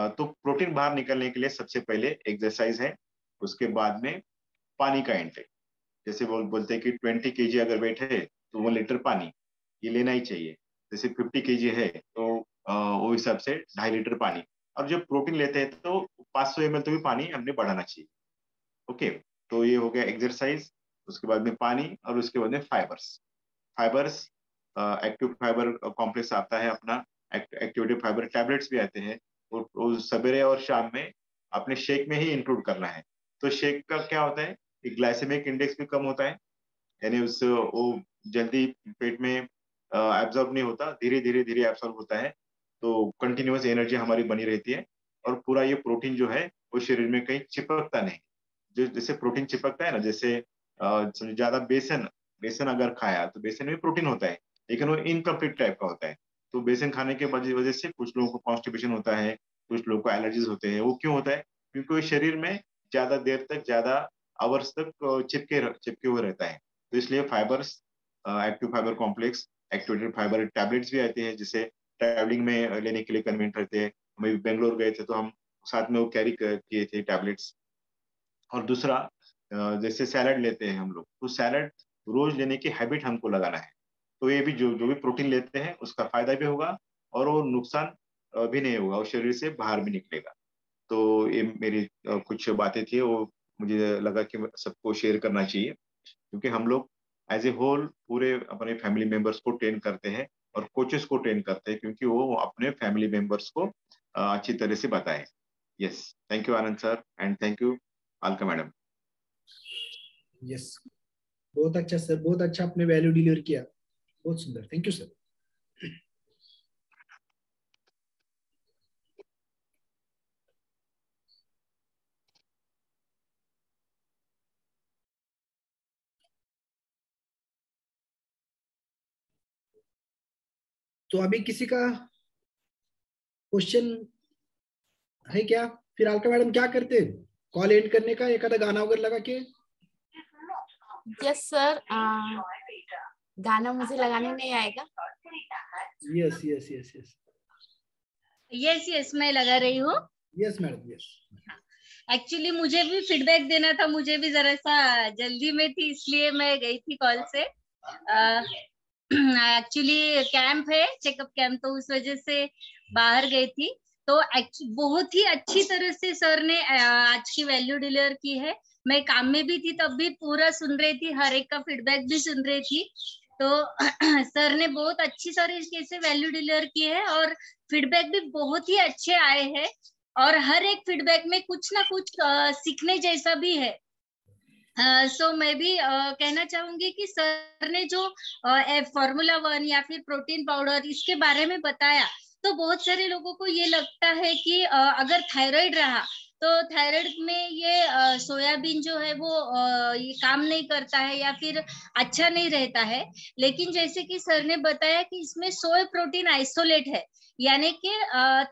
तो प्रोटीन बाहर निकलने के लिए सबसे पहले एक्सरसाइज है, उसके बाद में पानी का इंटेक। जैसे बोलते हैं कि 20 केजी अगर वेट है तो 1 लीटर पानी ये लेना ही चाहिए। जैसे 50 केजी है तो वो हिसाब से 2.5 लीटर पानी। और जब प्रोटीन लेते हैं तो 500 ml तो भी पानी हमने बढ़ाना चाहिए। ओके, तो ये हो गया एक्सरसाइज, उसके बाद में पानी और उसके बाद में फाइबर्स एक्टिव फाइबर कॉम्प्लेक्स आता है अपना, एक्टिवेटिव फाइबर टैबलेट्स भी आते हैं, वो सवेरे और शाम में अपने शेक में ही इंक्लूड करना है। तो शेक का क्या होता है कि ग्लाइसेमिक इंडेक्स भी कम होता है, यानी उससे वो जल्दी पेट में एब्जॉर्ब नहीं होता, धीरे धीरे एब्जॉर्ब होता है, तो कंटिन्यूअस एनर्जी हमारी बनी रहती है और पूरा ये प्रोटीन जो है वो शरीर में कहीं चिपकता नहीं। जो जैसे प्रोटीन चिपकता है ना, जैसे ज्यादा बेसन अगर खाया तो बेसन में प्रोटीन होता है, लेकिन वो इनकम्प्लीट टाइप का होता है। तो बेसन खाने के वजह से कुछ लोगों को कॉन्स्टिपेशन होता है, कुछ लोगों को एलर्जीज होते हैं। वो क्यों होता है? क्योंकि वो शरीर में ज्यादा देर तक, ज्यादा आवर्स तक चिपके हुए रहता है। तो इसलिए fibres, active fibre complex, activated fibre tablets भी आते हैं, जिसे ट्रैवलिंग में लेने के लिए कन्वीनियंट रहते हैं। हम बेंगलोर गए थे तो हम साथ में वो कैरी किए थे टैबलेट्स। और दूसरा, जैसे सैलड लेते हैं हम लोग, तो सैलड रोज लेने की हैबिट हमको लगाना है। तो ये भी जो भी प्रोटीन लेते हैं उसका फायदा भी होगा और वो नुकसान भी नहीं होगा, वो शरीर से बाहर भी निकलेगा। तो ये मेरी कुछ बातें थी, वो मुझे लगा कि सबको शेयर करना चाहिए, क्योंकि हम लोग एज ए होल पूरे अपने फैमिली मेंबर्स को ट्रेन करते हैं और कोचेस को ट्रेन करते हैं, क्योंकि वो अपने फैमिली मेंबर्स को अच्छी तरह से बताए। Yes, thank you Anand sir and thank you Alka madam. Yes, बहुत अच्छा सर, बहुत अच्छा आपने वैल्यू डिलीवर किया, बहुत सुंदर, थैंक यू सर। तो अभी किसी का क्वेश्चन है क्या? फिर अलका मैडम क्या करते हैं, कॉल एंड करने का एक आधा गाना वगैरह लगा के? यस सर, गाना मुझे लगाने नहीं आएगा। Yes yes yes yes yes yes मैं लगा रही हूँ। Yes madam, yes. एक्चुअली मुझे भी फीडबैक देना था, मुझे भी जरा सा जल्दी में थी, इसलिए मैं गई थी कॉल से। एक्चुअली कैंप है, चेकअप कैंप, तो उस वजह से बाहर गई थी। तो बहुत ही अच्छी तरह से सर ने आज की वैल्यू डिलीवर की है। मैं काम में भी थी तब भी पूरा सुन रही थी, हर एक का फीडबैक भी सुन रही थी। तो सर ने बहुत अच्छी तरीके से वैल्यू डिलीवर की है और फीडबैक भी बहुत ही अच्छे आए हैं और हर एक फीडबैक में कुछ ना कुछ सीखने जैसा भी है। सो मैं भी कहना चाहूंगी कि सर ने जो फॉर्मूला 1 या फिर प्रोटीन पाउडर इसके बारे में बताया, तो बहुत सारे लोगों को ये लगता है कि अगर थायराइड रहा तो थायराइड में ये सोयाबीन जो है वो ये काम नहीं करता है या फिर अच्छा नहीं रहता है। लेकिन जैसे कि सर ने बताया कि इसमें सोया प्रोटीन आइसोलेट है, यानी कि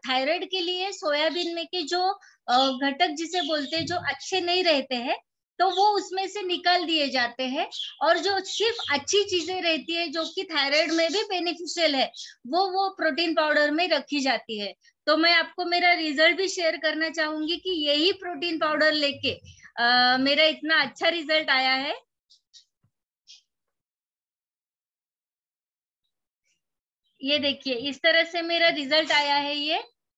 थायराइड के लिए सोयाबीन में के जो घटक जिसे बोलते हैं जो अच्छे नहीं रहते हैं, तो वो उसमें से निकाल दिए जाते हैं और जो सिर्फ अच्छी चीजें रहती है जो कि थायराइड में भी बेनिफिशियल है, वो प्रोटीन पाउडर में रखी जाती है। तो मैं आपको मेरा रिजल्ट भी शेयर करना चाहूंगी कि यही प्रोटीन पाउडर लेके मेरा इतना अच्छा रिजल्ट आया है। ये देखिए, इस तरह से मेरा रिजल्ट आया है।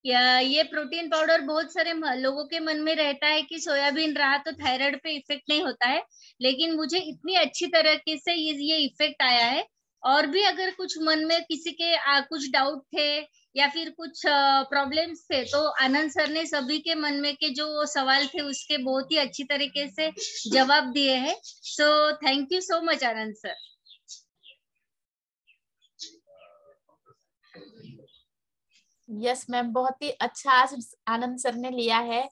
ये प्रोटीन पाउडर, बहुत सारे लोगों के मन में रहता है कि सोयाबीन रहा तो थायराइड पे इफेक्ट नहीं होता है, लेकिन मुझे इतनी अच्छी तरीके से ये इफेक्ट आया है। और भी अगर कुछ मन में किसी के कुछ डाउट थे या फिर कुछ प्रॉब्लम्स थे, तो आनंद सर ने सभी के मन में के जो सवाल थे उसके बहुत ही अच्छी तरीके से जवाब दिए हैं। So thank you so much Anand sir. Yes ma'am, बहुत ही अच्छा आज आनंद सर ने लिया है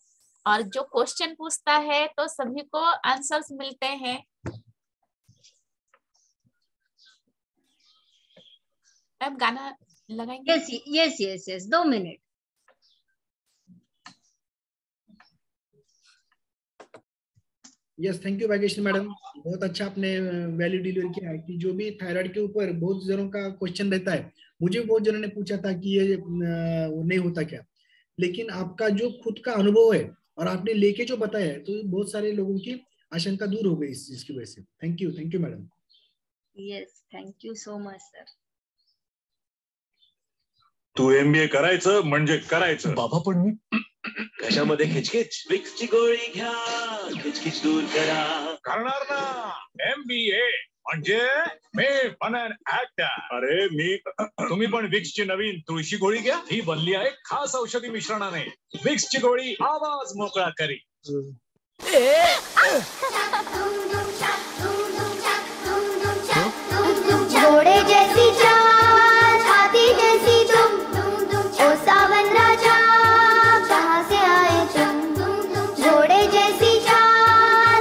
और जो क्वेश्चन पूछता है तो सभी को आंसर्स मिलते हैं। मैम गाना लगाएंगे? Yes yes yes 2 minute. Yes, thank you Bhagyashree madam, बहुत अच्छा आपने वैल्यू डिलीवर किया है कि जो भी थायराइड के ऊपर बहुत जनों का क्वेश्चन रहता है। मुझे बहुत जनों ने पूछा था कि ये नहीं होता क्या, लेकिन आपका जो खुद का अनुभव है और आपने लेके जो बताया है, तो बहुत सारे लोगों की आशंका दूर हो गई इस चीज की वजह से। Thank you madam. Yes, thank you so much sir. तू MBA करायचं म्हणजे करायचं बाबा, पण मी कशामध्ये खिचखिच? विक्सची गोळी घ्या, खिचखिच दूर करा. करणार ना MBA म्हणजे मी पण ऍक्टर. अरे तुम्ही पण विक्सची नवीन तुळशी गोळी घ्या, ही बनली आहे खास औषधी मिश्रणाने. विक्सची गोळी आवाज मोकळा करी. घोड़े जैसी चाल, हाथी जैसी तुम, ओ सावन राजा कहाँ से आए तुम? घोड़े जैसी चाल,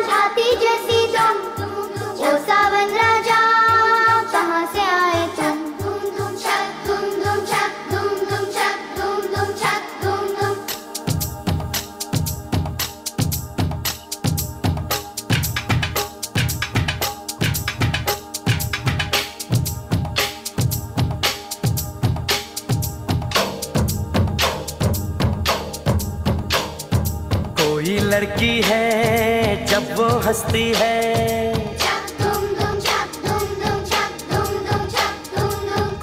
लड़की है जब वो हंसती है,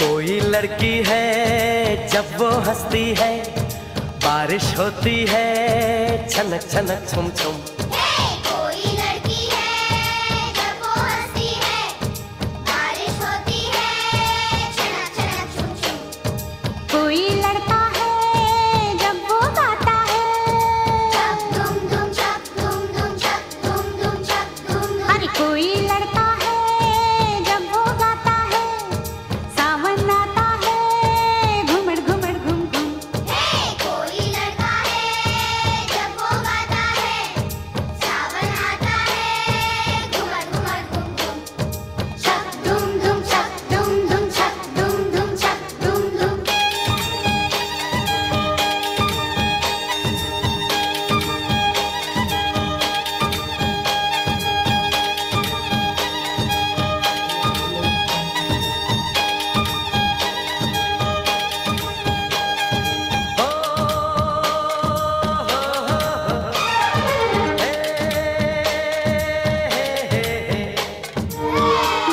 कोई लड़की है जब वो हंसती है, बारिश होती है छनक छनक छुम छुम। कोई लड़की है जब वो हंसती है, बारिश होती है छनक छनक छुम छुम। कोई लड़का है जब वो गाता है, छक धुम धुम छक धुम धुम छक धुम धुम छक धुम धुम। अरे कोई लड़का है जब वो गाता है, सावन आता है घुमड़ घुमड़ घुम घुम। कोई लड़का है जब वो गाता है, सावन आता है घुमड़ घुमड़ घुम घुम। छक धुम धुम छक धुम धुम छक धुम धुम छक धुम धुम।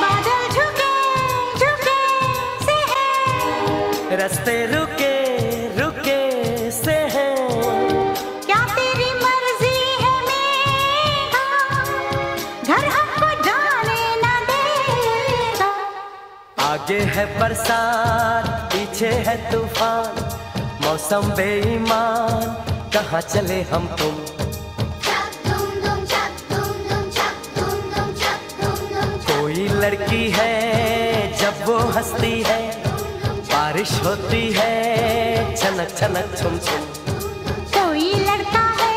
बादल झुके झुके से है, रास्ते रुके रुके से है, क्या तेरी मर्जी है मेरा, घर हमको जाने ना देगा। आगे है बरसात पीछे है तूफान, मौसम बेईमान कहाँ चले हम तुम। छक धुम धुम छक धुम धुम छक धुम धुम छक धुम धुम। कोई लड़की है जब वो हंसती है, बारिश होती है छनक छनक छुम छुम। कोई लड़का है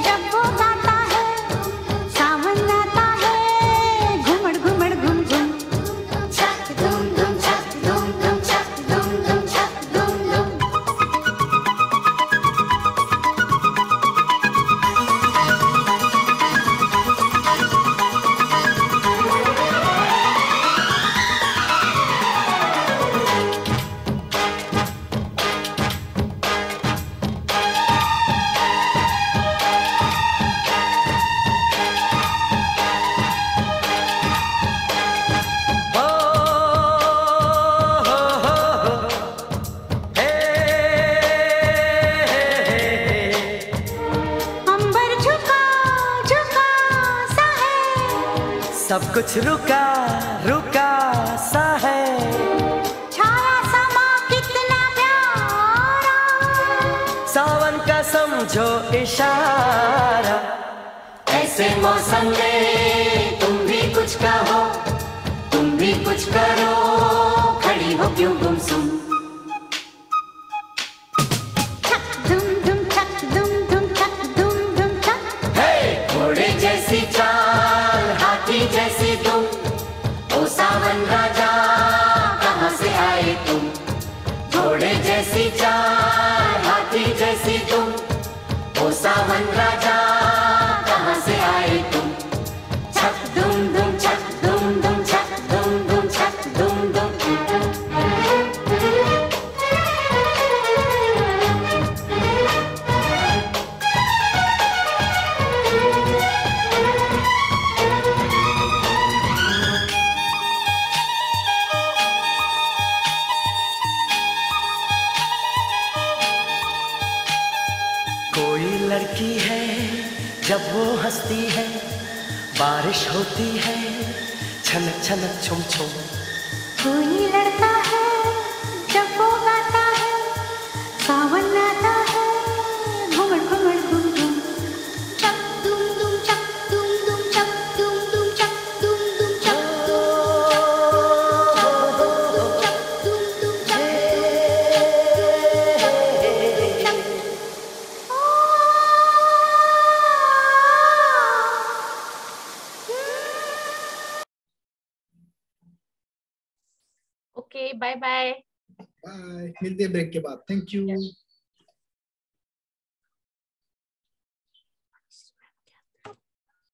जब वो गाता है, सावन आता है घुमड़ घुमड़ घुम घुम। छक धुम धुम छक धुम धुम छक धुम धुम छक धुम धुम। अंबर झुका झुका सा है, सब कुछ रुका रुका सा है, छाया समा कितना प्यारा, सावन का समझो इशारा। ऐसे मौसम में तुम भी कुछ कहो, तुम भी कुछ करो, खड़ी हो क्यों गुमसुम। छक धुम धुम छक धुम धुम छक धुम धुम छक। घोड़े जैसी चाल हाथी जैसी तुम, ओ सावन राजा कहाँ से आए तुम। घोड़े जैसी चाल हाथी जैसी तुम, ओ सावन राजा कहाँ से आए तुम। छक धुम धुम छक धुम धुम छक धुम धुम छक धुम धुम। कोई लड़की है जब वो हंसती है, बारिश होती है छनक छनक छुम छुम। कोई लड़का है जब वो गाता है, सावन आता है घुमड़ घुमड़ घुम घुम। छक धुम धुम छक धुम धुम छक धुम धुम छक धुम धुम छक धुम छक धुम धुम छक। Okay bye bye. बाय, मिलते हैं ब्रेक के बाद। Thank you.